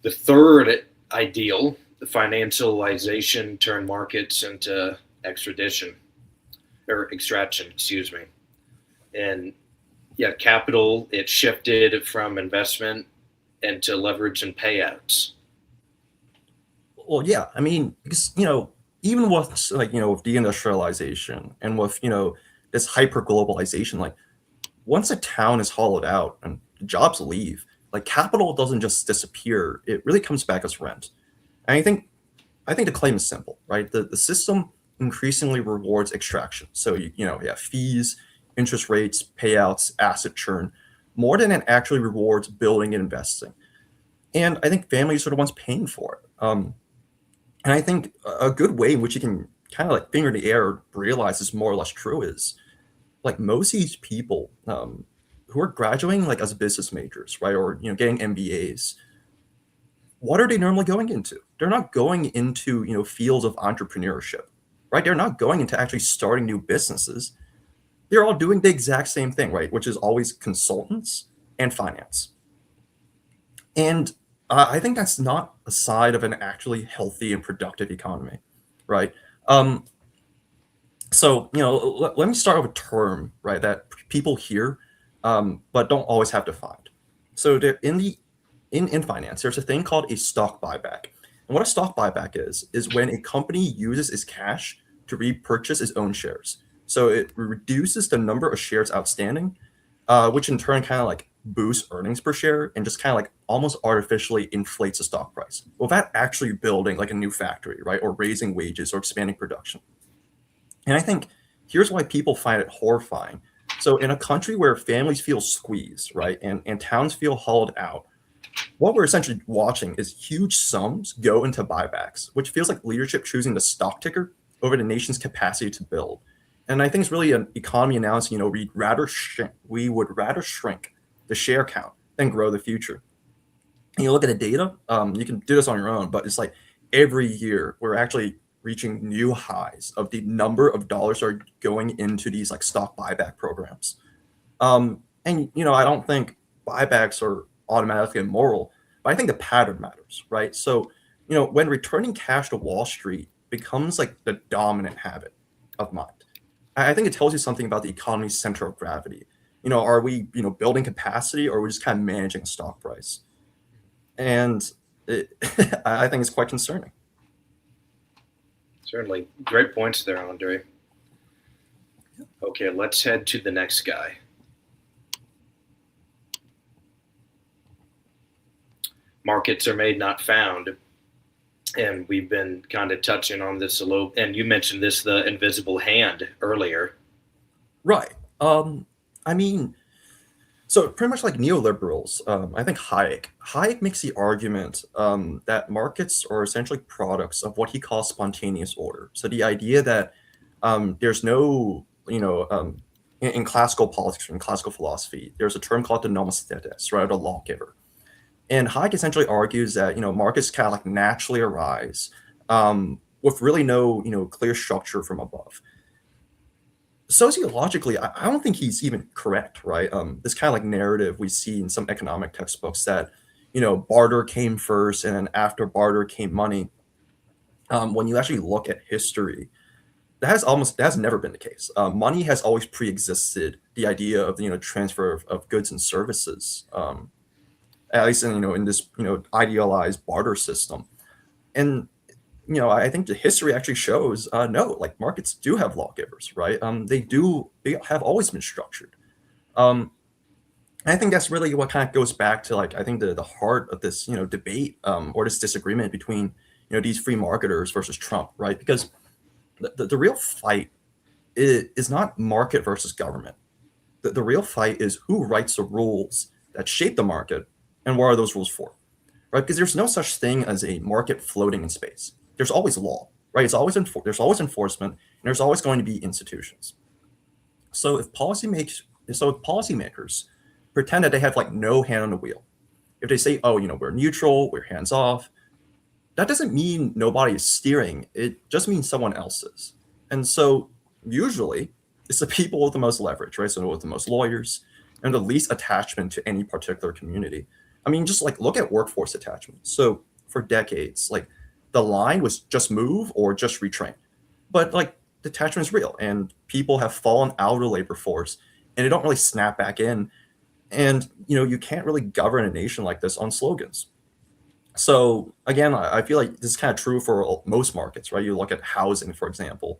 the third ideal: the financialization turn markets into extradition or extraction, excuse me. And yeah, capital, it shifted from investment into leverage and payouts. Well, yeah, I mean, because even with like with deindustrialization and with this hyper globalization, like once a town is hollowed out and jobs leave, like capital doesn't just disappear; it really comes back as rent. And I think the claim is simple, right? The system increasingly rewards extraction. So you have fees, interest rates, payouts, asset churn, more than it actually rewards building and investing. And I think families are the ones paying for it. And I think a good way in which you can kind of like finger in the air realize is more or less true is like most of these people who are graduating like as business majors, right, or getting MBAs, what are they normally going into? They're not going into fields of entrepreneurship, right? They're not going into actually starting new businesses. They're all doing the exact same thing, right? Which is always consultants and finance. And I think that's not a side of an actually healthy and productive economy, right? Um, so let me start with a term, right, that people hear, but don't always have to find. So there in finance, there's a thing called a stock buyback. And what a stock buyback is when a company uses its cash to repurchase its own shares. So it reduces the number of shares outstanding, which in turn kind of like boosts earnings per share and just kind of like almost artificially inflates the stock price without actually building like a new factory, right? Or raising wages or expanding production. And I think here's why people find it horrifying. So in a country where families feel squeezed, right, and towns feel hollowed out, what we're essentially watching is huge sums go into buybacks, which feels like leadership choosing the stock ticker over the nation's capacity to build. And I think it's really an economy announcing, we would rather shrink the share count than grow the future. And you look at the data, you can do this on your own, but it's like every year we're actually reaching new highs of the number of dollars that are going into these like stock buyback programs. And I don't think buybacks are automatically immoral, but I think the pattern matters, right? So, when returning cash to Wall Street becomes like the dominant habit of mind, I think it tells you something about the economy's center of gravity. Are we, building capacity, or are we just kind of managing a stock price? And I think it's quite concerning. Certainly. Great points there, Andre. Okay, let's head to the next guy. Markets are made, not found. And we've been kind of touching on this a little. And you mentioned this, the invisible hand, earlier. Right. I mean, so pretty much like neoliberals, I think Hayek makes the argument that markets are essentially products of what he calls spontaneous order. So the idea that there's no, in classical politics, in classical philosophy, there's a term called the nomos thetes, right, the lawgiver. And Hayek essentially argues that markets kind of like naturally arise with really no clear structure from above. Sociologically, I don't think he's even correct, right? This kind of like narrative we see in some economic textbooks that barter came first, and then after barter came money. When you actually look at history, that has never been the case. Money has always pre-existed the idea of transfer of goods and services. At least in this idealized barter system. And I think the history actually shows no, like markets do have lawgivers, right? They have always been structured. And I think that's really what kind of goes back to like I think the heart of this debate or this disagreement between these free marketers versus Trump, right? Because the real fight is not market versus government. The real fight is who writes the rules that shape the market, and what are those rules for, right? Because there's no such thing as a market floating in space. There's always law, right? There's always enforcement, and there's always going to be institutions. So if policymakers pretend that they have like no hand on the wheel, if they say, oh, we're neutral, we're hands off, that doesn't mean nobody is steering. It just means someone else is. And so usually it's the people with the most leverage, right? So with the most lawyers and the least attachment to any particular community. I mean, just like look at workforce attachment. So for decades, like the line was just move or just retrain. But like detachment is real and people have fallen out of the labor force and they don't really snap back in. And you can't really govern a nation like this on slogans. So again, I feel like this is kind of true for most markets, right? You look at housing, for example,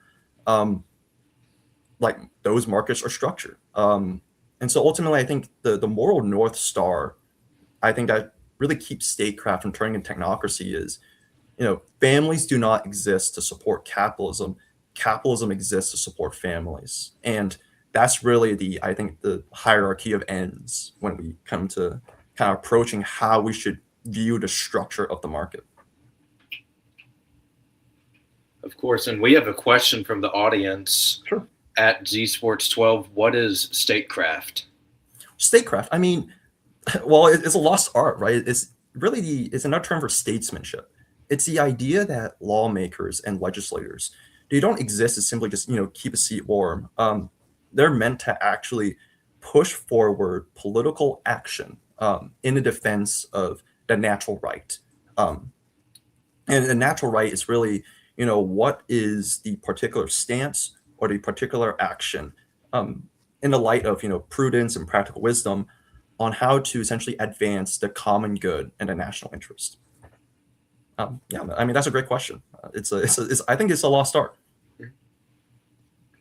like those markets are structured. And so ultimately, I think the moral North Star, I think that really keeps statecraft from turning into technocracy is, families do not exist to support capitalism. Capitalism exists to support families. And that's really I think the hierarchy of ends when we come to kind of approaching how we should view the structure of the market. Of course, and we have a question from the audience. Sure. At ZSports12, what is statecraft? Statecraft, I mean, well, it's a lost art, right? It's really it's another term for statesmanship. It's the idea that lawmakers and legislators, they don't exist to simply just keep a seat warm. They're meant to actually push forward political action in the defense of the natural right. And the natural right is really, what is the particular stance or the particular action in the light of, prudence and practical wisdom on how to essentially advance the common good and the national interest. Yeah, I mean, that's a great question. I think it's a lost art.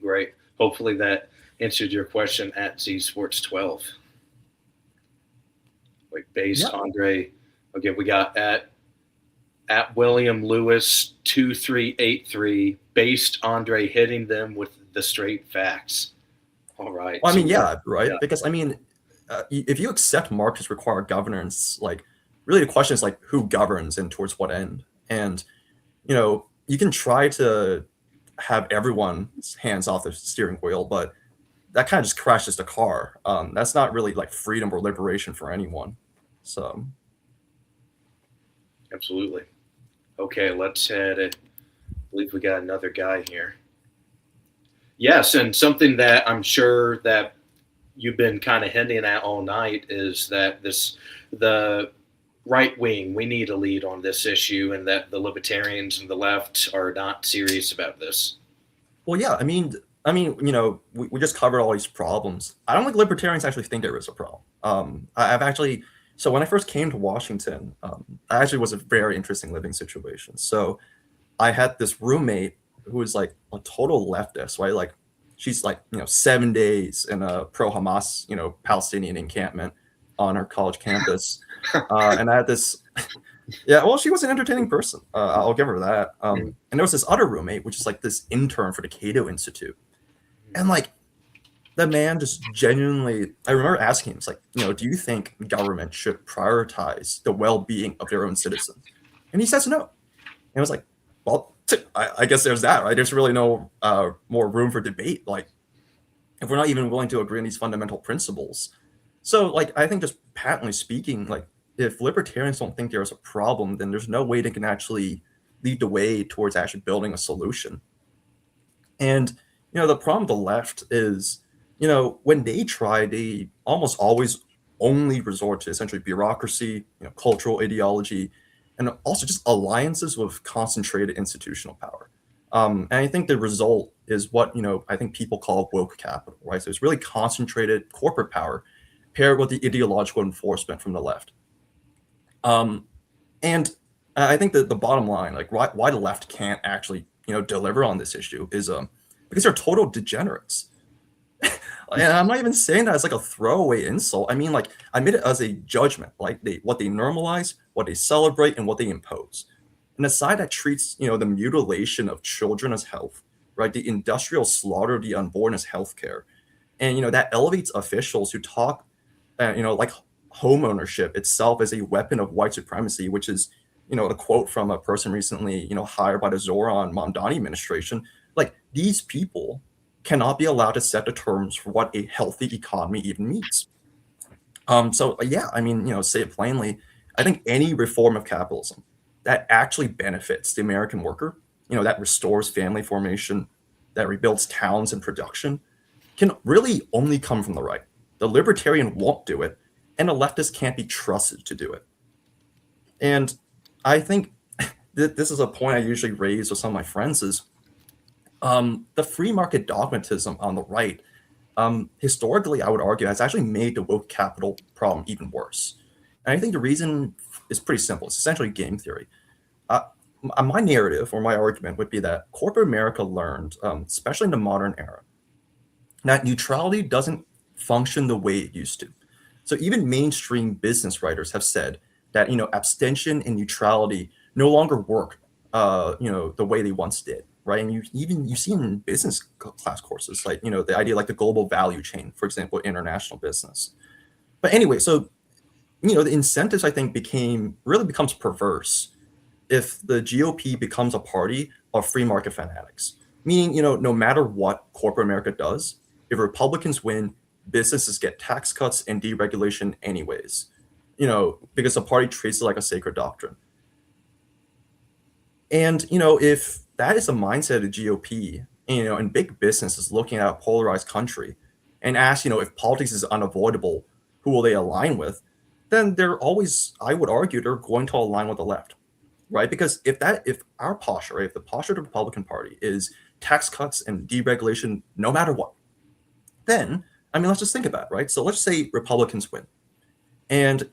Great. Hopefully that answered your question at ZSports12. Like based Andre. Okay, we got at William Lewis 2383, based Andre hitting them with the straight facts. All right. Well, I mean, right. Yeah. Because I mean, if you accept Marx require governance, like really the question is like who governs and towards what end. And you can try to have everyone's hands off the steering wheel, but that kind of just crashes the car. That's not really like freedom or liberation for anyone. So. Absolutely. Okay, let's head it. I believe we got another guy here. Yes, and something that I'm sure that you've been kind of hinting at all night is that the right wing, we need a lead on this issue, and that the libertarians and the left are not serious about this. Well, yeah, I mean, we just covered all these problems. I don't think libertarians actually think there is a problem. So when I first came to Washington, I actually was a very interesting living situation. So I had this roommate who was like a total leftist, right? Like she's like, 7 days in a pro-Hamas, Palestinian encampment on her college campus. And I had this, yeah, well, she was an entertaining person. I'll give her that. And there was this other roommate, which is like this intern for the Cato Institute. And like, the man just genuinely, I remember asking him, it's like, do you think government should prioritize the well-being of their own citizens? And he says no. And I was like, well, I guess there's that, right? There's really no more room for debate. Like, if we're not even willing to agree on these fundamental principles. So, like, I think just patently speaking, like, if libertarians don't think there's a problem, then there's no way they can actually lead the way towards actually building a solution. And, the problem with the left is, when they try, they almost always only resort to essentially bureaucracy, cultural ideology, and also just alliances with concentrated institutional power. And I think the result is what, I think people call woke capital, right? So it's really concentrated corporate power paired with the ideological enforcement from the left. And I think that the bottom line, like why the left can't actually, deliver on this issue is because they're total degenerates. And I'm not even saying that as like a throwaway insult. I mean, like, I made it as a judgment, like what they normalize, what they celebrate, and what they impose. And a side that treats, the mutilation of children as health, right? The industrial slaughter of the unborn as healthcare. And, that elevates officials who talk, like home ownership itself as a weapon of white supremacy, which is, a quote from a person recently, hired by the Zoran Mamdani administration. Like, these people cannot be allowed to set the terms for what a healthy economy even means. So yeah, I mean, say it plainly, I think any reform of capitalism that actually benefits the American worker, that restores family formation, that rebuilds towns and production, can really only come from the right. The libertarian won't do it, and the leftist can't be trusted to do it. And I think this is a point I usually raise with some of my friends is the free market dogmatism on the right, historically, I would argue, has actually made the woke capital problem even worse. And I think the reason is pretty simple. It's essentially game theory. Uh, my narrative or my argument would be that corporate America learned, especially in the modern era, that neutrality doesn't function the way it used to. So even mainstream business writers have said that abstention and neutrality no longer work the way they once did, right? And you see in business class courses like the idea like the global value chain, for example, international business. But anyway, so the incentives I think becomes perverse if the GOP becomes a party of free market fanatics, meaning no matter what corporate America does, if Republicans win, businesses get tax cuts and deregulation anyways, because the party treats it like a sacred doctrine. And if that is the mindset of the GOP, and big business is looking at a polarized country and asks, if politics is unavoidable, who will they align with? Then they're always, I would argue, they're going to align with the left, right? Because if our posture, right, if the posture of the Republican Party is tax cuts and deregulation, no matter what, then I mean, let's just think about it, right? So let's say Republicans win, and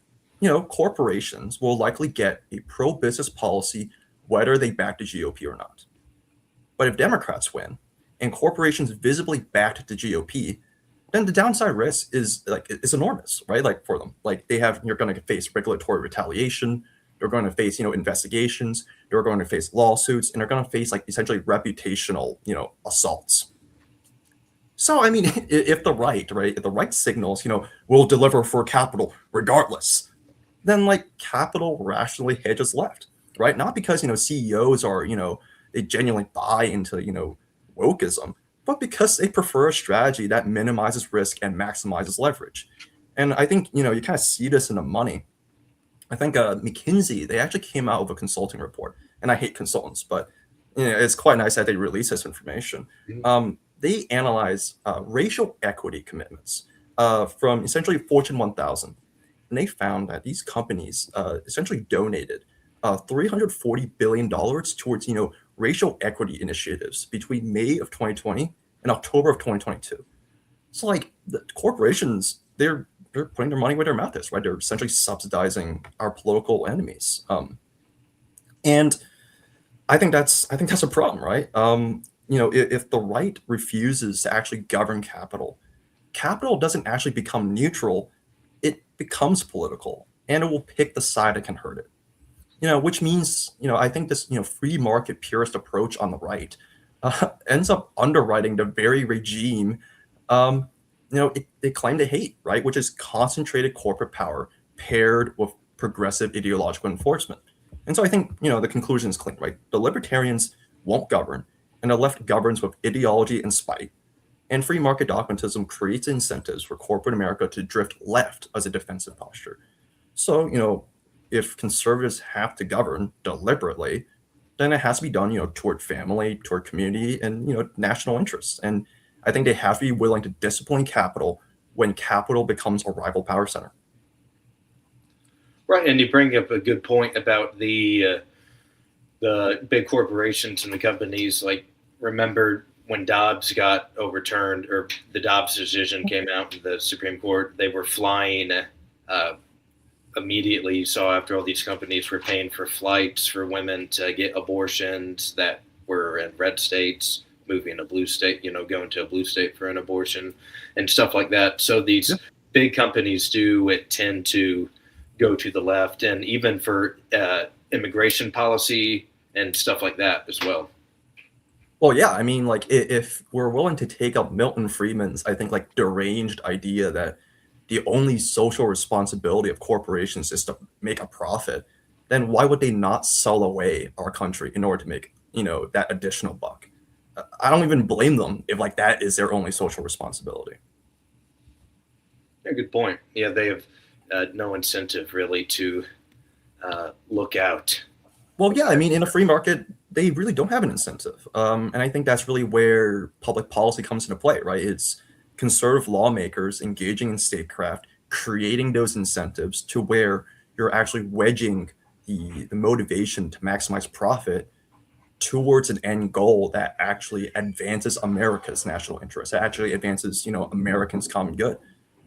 corporations will likely get a pro-business policy whether they back the GOP or not. But if Democrats win and corporations visibly backed the GOP, then the downside risk is enormous, right? Like for them, like you're going to face regulatory retaliation, they're going to face investigations, they're going to face lawsuits, and they're going to face like essentially reputational assaults. So I mean, if the right signals will deliver for capital regardless, then like capital rationally hedges left, right? Not because CEOs are they genuinely buy into wokeism, but because they prefer a strategy that minimizes risk and maximizes leverage. And I think you kind of see this in the money. I think McKinsey, they actually came out with a consulting report, and I hate consultants, but it's quite nice that they release this information. They analyze racial equity commitments from essentially Fortune 1000, and they found that these companies essentially donated $340 billion towards racial equity initiatives between May of 2020 and October of 2022. So like the corporations, they're putting their money where their mouth is, right? They're essentially subsidizing our political enemies, and I think that's a problem, right? If the right refuses to actually govern capital, capital doesn't actually become neutral; it becomes political, and it will pick the side that can hurt it. Which means I think this free market purist approach on the right ends up underwriting the very regime they claim to hate, right? Which is concentrated corporate power paired with progressive ideological enforcement. And so I think the conclusion is clean, right? The libertarians won't govern, and the left governs with ideology and spite. And free market dogmatism creates incentives for corporate America to drift left as a defensive posture. So if conservatives have to govern deliberately, then it has to be done, toward family, toward community, and national interests. And I think they have to be willing to discipline capital when capital becomes a rival power center. Right, and you bring up a good point about the big corporations and the companies. Like, remember when Dobbs got overturned, or the Dobbs decision came out in the Supreme Court? They were flying. Immediately, you saw after all these companies were paying for flights for women to get abortions that were in red states, moving a blue state, going to a blue state for an abortion and stuff like that. So these big companies tend to go to the left, and even for immigration policy and stuff like that as well. Well, yeah, I mean, like if we're willing to take up Milton Friedman's, I think, like deranged idea that the only social responsibility of corporations is to make a profit, then why would they not sell away our country in order to make, that additional buck? I don't even blame them if like that is their only social responsibility. Yeah, good point. Yeah, they have no incentive really to look out. Well, yeah, I mean, in a free market, they really don't have an incentive. And I think that's really where public policy comes into play, right? It's conservative lawmakers engaging in statecraft, creating those incentives to where you're actually wedging the motivation to maximize profit towards an end goal that actually advances America's national interest, that actually advances, Americans' common good.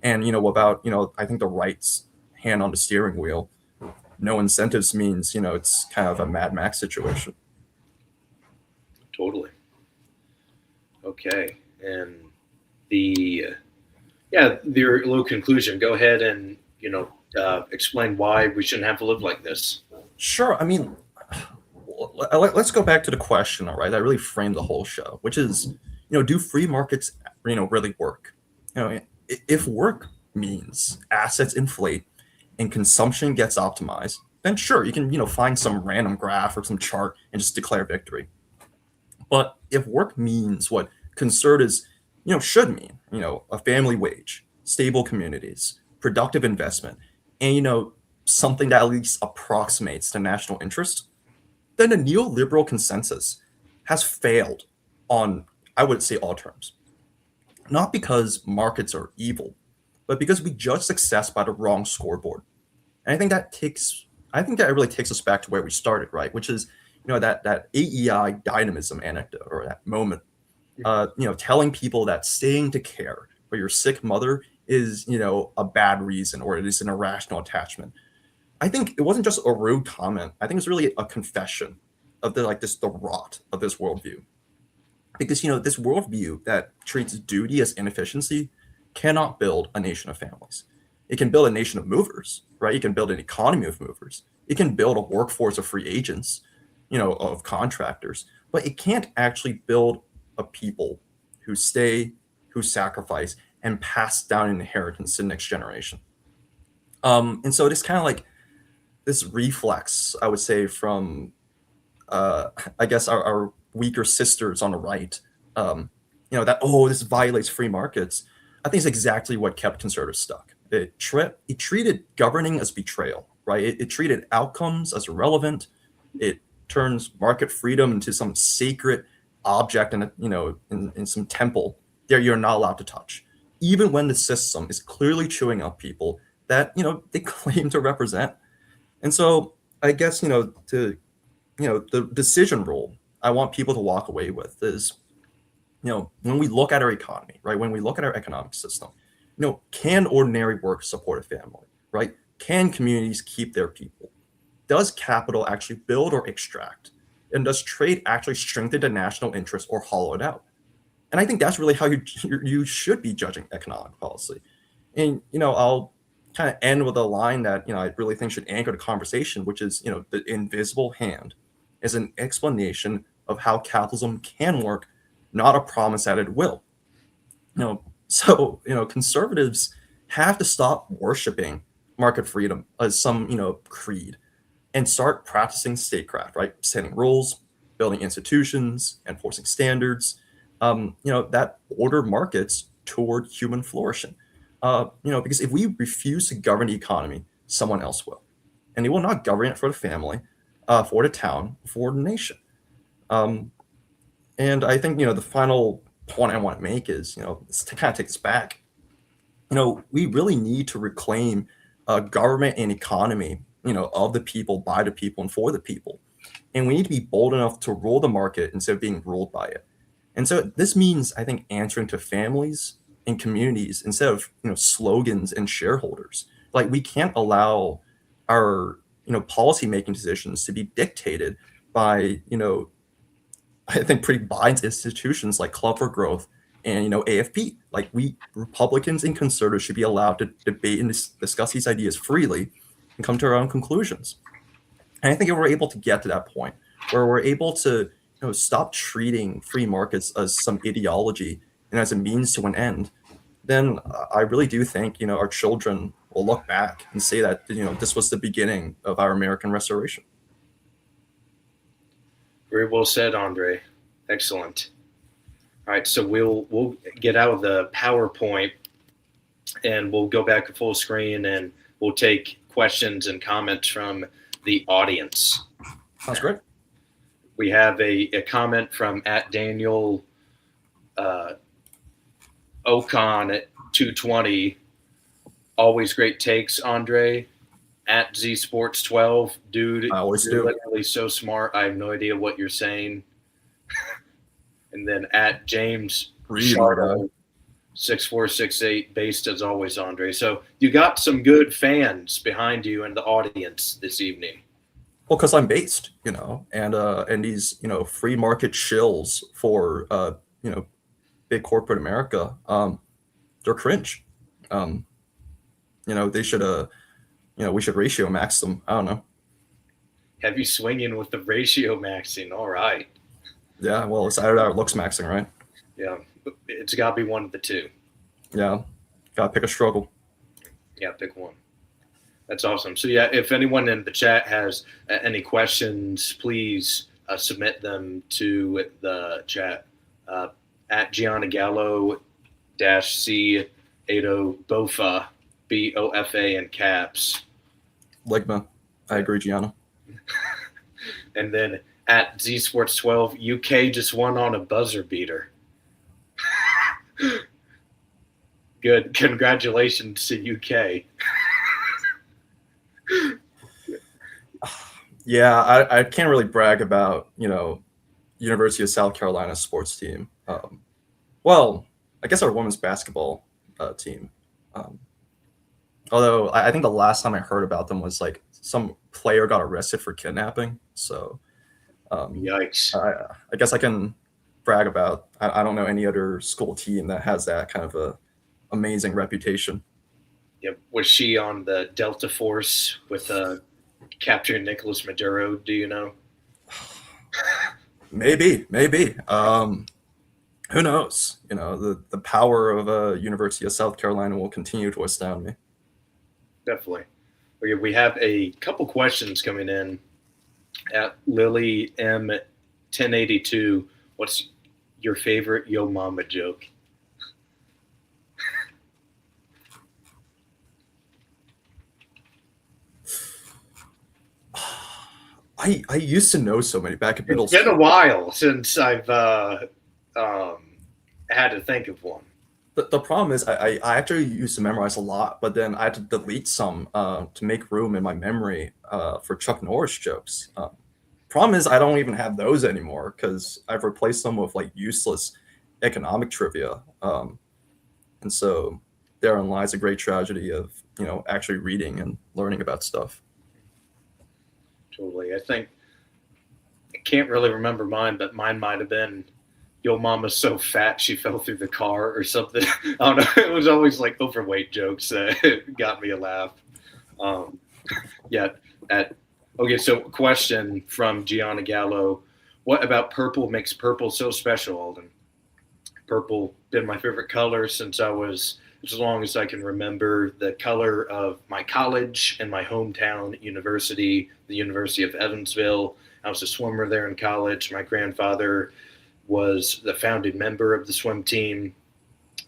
And, about, I think the right's hand on the steering wheel, no incentives means, it's kind of a Mad Max situation. Totally. Okay. And the your little conclusion. Go ahead and explain why we shouldn't have to live like this. Sure. I mean, let's go back to the question, all right, that really framed the whole show, which is, do free markets, really work? If work means assets inflate and consumption gets optimized, then sure, you can, find some random graph or some chart and just declare victory. But if work means what conservatives, should mean, a family wage, stable communities, productive investment, and, something that at least approximates the national interest, then the neoliberal consensus has failed on, I would say, all terms. Not because markets are evil, but because we judge success by the wrong scoreboard. And I think that really takes us back to where we started, right? Which is, that AEI dynamism anecdote or that moment, telling people that staying to care for your sick mother is, a bad reason or it is an irrational attachment. I think it wasn't just a rude comment. I think it's really a confession of the rot of this worldview. Because this worldview that treats duty as inefficiency cannot build a nation of families. It can build a nation of movers, right? It can build an economy of movers. It can build a workforce of free agents, of contractors, but it can't actually build a people who stay, who sacrifice, and pass down an inheritance to the next generation. And so it's kind of like this reflex, I would say, from I guess our weaker sisters on the right, that, oh, this violates free markets. I think it's exactly what kept conservatives stuck. It treated governing as betrayal, right? It treated outcomes as irrelevant. It turns market freedom into some sacred object in some temple that you're not allowed to touch, even when the system is clearly chewing up people that, they claim to represent. And so I guess, the decision rule I want people to walk away with is, when we look at our economy, right? When we look at our economic system, can ordinary work support a family, right? Can communities keep their people? Does capital actually build or extract? And does trade actually strengthen the national interest or hollow it out? And I think that's really how you should be judging economic policy. And, I'll kind of end with a line that, I really think should anchor the conversation, which is, the invisible hand is an explanation of how capitalism can work, not a promise that it will. So, conservatives have to stop worshiping market freedom as some, creed and start practicing statecraft, right? Setting rules, building institutions, enforcing standards, that order markets toward human flourishing. Because if we refuse to govern the economy, someone else will. And they will not govern it for the family, for the town, for the nation. And I think, the final point I want to make is, to kind of take this back, we really need to reclaim government and economy, of the people, by the people, and for the people. And we need to be bold enough to rule the market instead of being ruled by it. And so this means, I think, answering to families and communities instead of, slogans and shareholders. Like, we can't allow our, policy-making decisions to be dictated by, I think pretty biased institutions like Club for Growth and, AFP. Like, we Republicans and conservatives should be allowed to debate and discuss these ideas freely and come to our own conclusions. And I think if we're able to get to that point where we're able to, stop treating free markets as some ideology and as a means to an end, then I really do think, our children will look back and say that, this was the beginning of our American Restoration. Very well said, Andre. Excellent. All right, so we'll get out of the PowerPoint and we'll go back to full screen and we'll take questions and comments from the audience. Sounds great. We have a comment from @Daniel Ocon at 220. Always great takes, Andre. @ZSports12, dude, I always you're do. literally so smart. I have no idea what you're saying. And then @James Read, my guy. 6468, based as always, Andre. So you got some good fans behind you in the audience this evening. Well, because I'm based, and these, free market shills for, big corporate America, they're cringe. They should, we should ratio max them. I don't know. Have you swinging with the ratio maxing? All right. Yeah, well, it's either that or looks maxing, right? Yeah, it's got to be one of the two. Yeah, gotta pick a struggle. Yeah, pick one. That's awesome. So yeah, if anyone in the chat has any questions, please submit them to the chat @Gianna Gallo -C Ado Bofa BOFA in caps. Ligma. I agree, Gianna. And then @ZSports12, UK just won on a buzzer beater. Good. Congratulations to UK. Yeah, I can't really brag about, University of South Carolina sports team. Well, I guess our women's basketball team. Although I think the last time I heard about them was like some player got arrested for kidnapping. So Yikes. I guess I can brag about, I don't know any other school team that has that kind of a amazing reputation. Yeah, was she on the Delta Force with Captain Nicolas Maduro? Do you know? Maybe. Who knows? The power of University of South Carolina will continue to astound me. Definitely. We have a couple questions coming in @Lily M1082. What's your favorite Yo Mama joke? I used to know so many back at middle It's been school. a while since I've had to think of one. The problem is I actually used to memorize a lot, but then I had to delete some to make room in my memory for Chuck Norris jokes. Problem is I don't even have those anymore because I've replaced them with like useless economic trivia. And so therein lies a great tragedy of, actually reading and learning about stuff. Totally. I can't really remember mine, but mine might have been Yo Mama's so fat she fell through the car or something. I don't know. It was always like overweight jokes that got me a laugh. Okay, so question from Gianna Gallo. What about purple makes purple so special, Aulden? Purple been my favorite color since I was, as long as I can remember, the color of my college and my hometown university, the University of Evansville. I was a swimmer there in college. My grandfather was the founding member of the swim team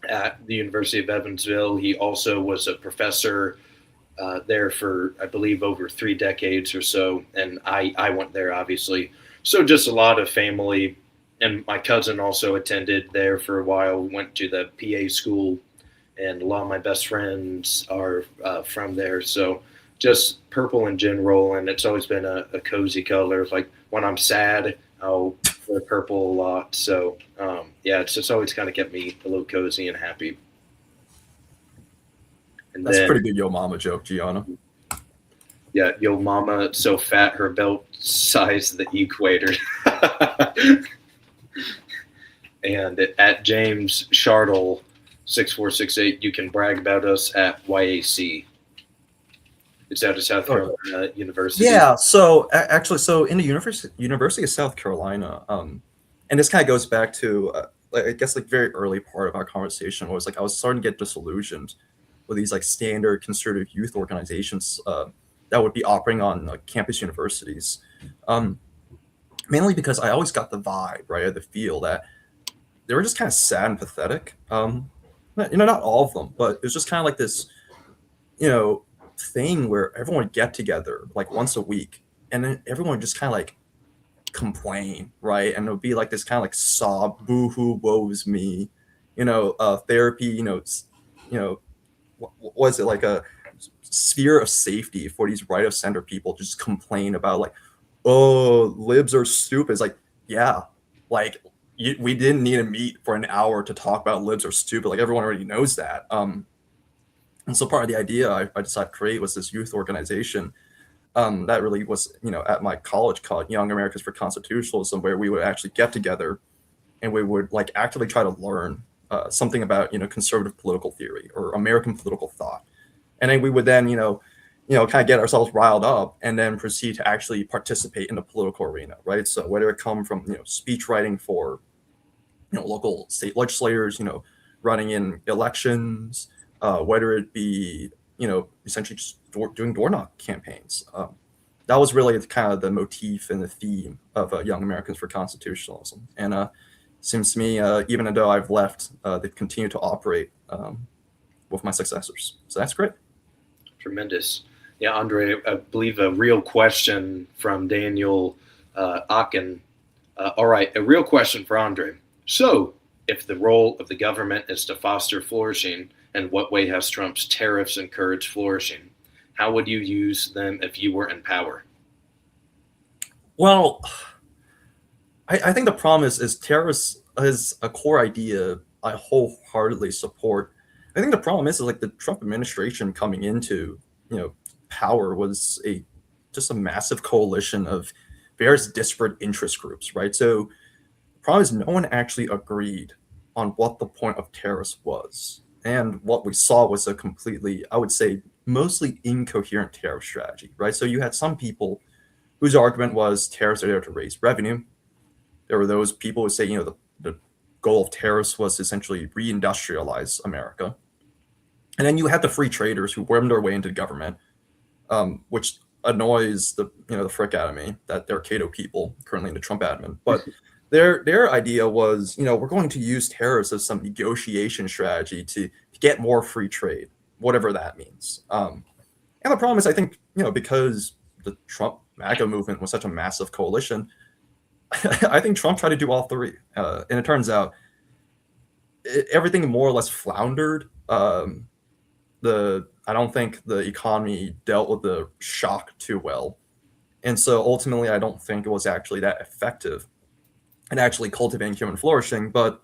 at the University of Evansville. He also was a professor there for, I believe, over 3 decades or so. And I went there, obviously. So just a lot of family. And my cousin also attended there for a while, went to the PA school. And a lot of my best friends are from there. So just purple in general. And it's always been a cozy color. Like when I'm sad, I'll wear purple a lot. So it's just always kind of kept me a little cozy and happy. And That's a pretty good Yo Mama joke, Gianna. Yeah, Yo Mama so fat her belt size the equator. And at James Shardle 6468, you can brag about us at YAC. It's out of South Carolina University. Yeah, so actually, in the University of South Carolina, and this kind of goes back to like, I guess like very early part of our conversation was like I was starting to get disillusioned with these like standard conservative youth organizations that would be operating on like, campus universities. Mainly because I always got the vibe, right, or the feel that they were just kind of sad and pathetic. Not all of them, but it was just kind of like this, thing where everyone would get together like once a week, and then everyone would just kind of like complain, right? And it would be like this kind of like sob, boo-hoo, woe's me, therapy, was it like a sphere of safety for these right of center people to just complain about like, oh, libs are stupid. It's like, yeah, like we didn't need to meet for an hour to talk about libs are stupid. Like everyone already knows that. And so part of the idea I decided to create was this youth organization that really was, at my college called Young Americans for Constitutionalism, where we would actually get together and we would like actively try to learn something about, conservative political theory or American political thought. And then we would then, kind of get ourselves riled up and then proceed to actually participate in the political arena, right? So whether it come from, speech writing for, local state legislators, running in elections, whether it be, essentially just doing door knock campaigns. That was really kind of the motif and the theme of Young Americans for Constitutionalism. And seems to me, even though I've left, they've continued to operate with my successors. So that's great. Tremendous. Yeah, Andre, I believe a real question from Daniel Aken. All right, a real question for Andre. So, if the role of the government is to foster flourishing, in what way has Trump's tariffs encouraged flourishing? How would you use them if you were in power? Well, I think the problem is tariffs is a core idea I wholeheartedly support. I think the problem is like the Trump administration coming into, power was just a massive coalition of various disparate interest groups, right? So the problem is no one actually agreed on what the point of tariffs was. And what we saw was a completely, I would say, mostly incoherent tariff strategy, right? So you had some people whose argument was tariffs are there to raise revenue. There were those people who say, the goal of tariffs was to essentially reindustrialize America. And then you had the free traders who wormed their way into government, which annoys the frick out of me that they're Cato people currently in the Trump admin. But their idea was, we're going to use tariffs as some negotiation strategy to get more free trade, whatever that means. And the problem is, I think, because the Trump MAGA movement was such a massive coalition, I think Trump tried to do all three. And it turns out everything more or less floundered. I don't think the economy dealt with the shock too well. And so ultimately, I don't think it was actually that effective in actually cultivating human flourishing. But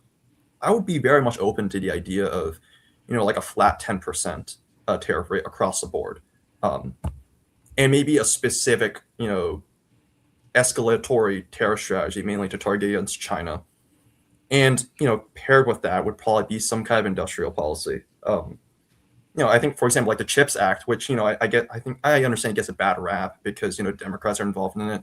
I would be very much open to the idea of, like a flat 10% tariff rate across the board. And maybe a specific, escalatory tariff strategy, mainly to target against China. And, paired with that would probably be some kind of industrial policy. I think, for example, like the CHIPS Act, which, I understand it gets a bad rap because, Democrats are involved in it.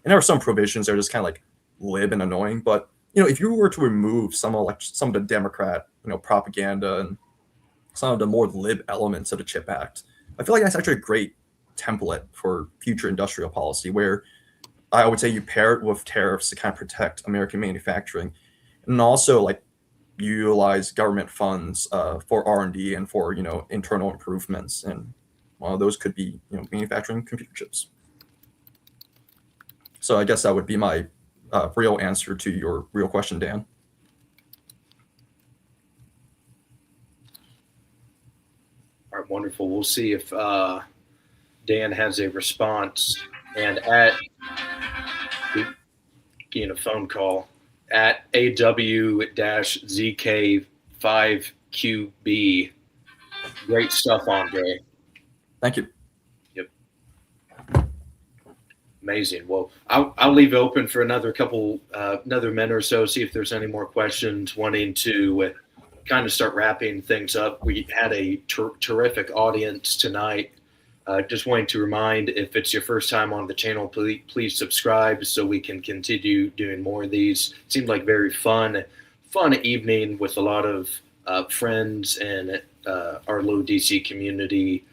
And there are some provisions that are just kind of like lib and annoying. But, if you were to remove some of the Democrat, propaganda and some of the more lib elements of the CHIP Act, I feel like that's actually a great template for future industrial policy where I would say you pair it with tariffs to kind of protect American manufacturing and also like utilize government funds for R&D and for, internal improvements. And one of those could be, manufacturing computer chips. So I guess that would be my real answer to your real question, Dan. All right, wonderful. We'll see if Dan has a response. And at getting a phone call at AW-ZK5QB. Great stuff, Andre. Thank you. Yep. Amazing. Well, I'll leave it open for another minute or so, see if there's any more questions wanting to kind of start wrapping things up. We had a terrific audience tonight. Just wanting to remind, if it's your first time on the channel, please subscribe so we can continue doing more of these. Seemed like very fun, fun evening with a lot of friends and our low DC community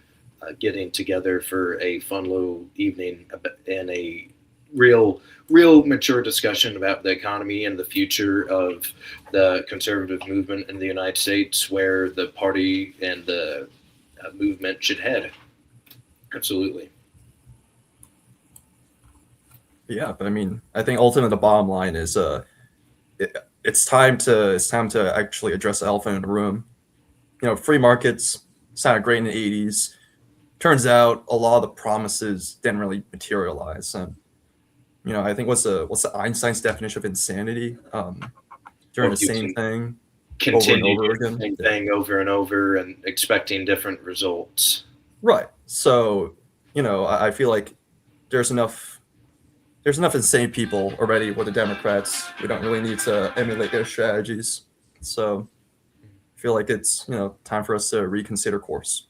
getting together for a fun low evening and a real mature discussion about the economy and the future of the conservative movement in the United States, where the party and the movement should head. Absolutely. Yeah, but I mean, I think ultimately the bottom line is it's time to actually address the elephant in the room. Free markets sounded great in the 80s. Turns out a lot of the promises didn't really materialize. And I think what's the Einstein's definition of insanity? Doing the same thing over and over again. Same thing over and over and expecting different results. Right. So, I feel like there's enough insane people already with the Democrats. We don't really need to emulate their strategies. So I feel like it's, time for us to reconsider course.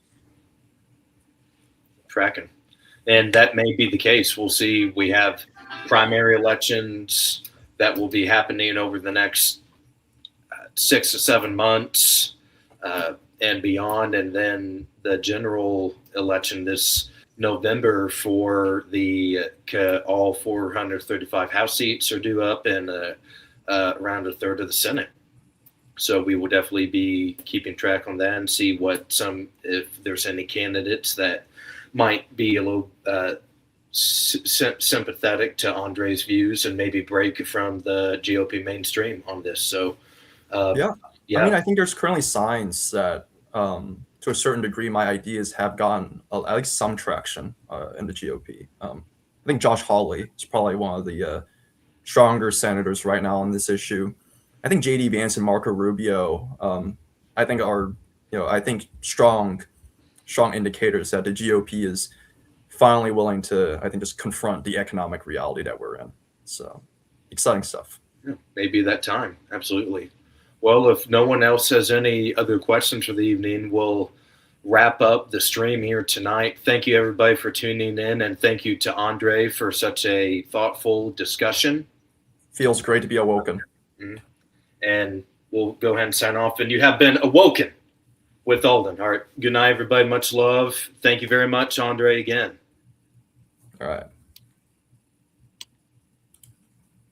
Tracking. And that may be the case. We'll see. We have primary elections that will be happening over the next 6 to 7 months and beyond. And then the general election this November for the all 435 House seats are due up, and around a third of the Senate. So we will definitely be keeping track on that and see if there's any candidates that might be a little sympathetic to Andre's views and maybe break from the GOP mainstream on this. So yeah. I mean, I think there's currently signs that to a certain degree, my ideas have gotten at least some traction in the GOP. I think Josh Hawley is probably one of the stronger senators right now on this issue. I think J.D. Vance and Marco Rubio, I think are, strong indicators that the GOP is finally willing to, I think, just confront the economic reality that we're in. So exciting stuff. Yeah, maybe that time. Absolutely. Well, if no one else has any other questions for the evening, we'll wrap up the stream here tonight. Thank you, everybody, for tuning in, and thank you to Andre for such a thoughtful discussion. Feels great to be awoken. Mm-hmm. And we'll go ahead and sign off. And you have been awoken with Aulden. All right. Good night, everybody. Much love. Thank you very much, Andre, again. All right.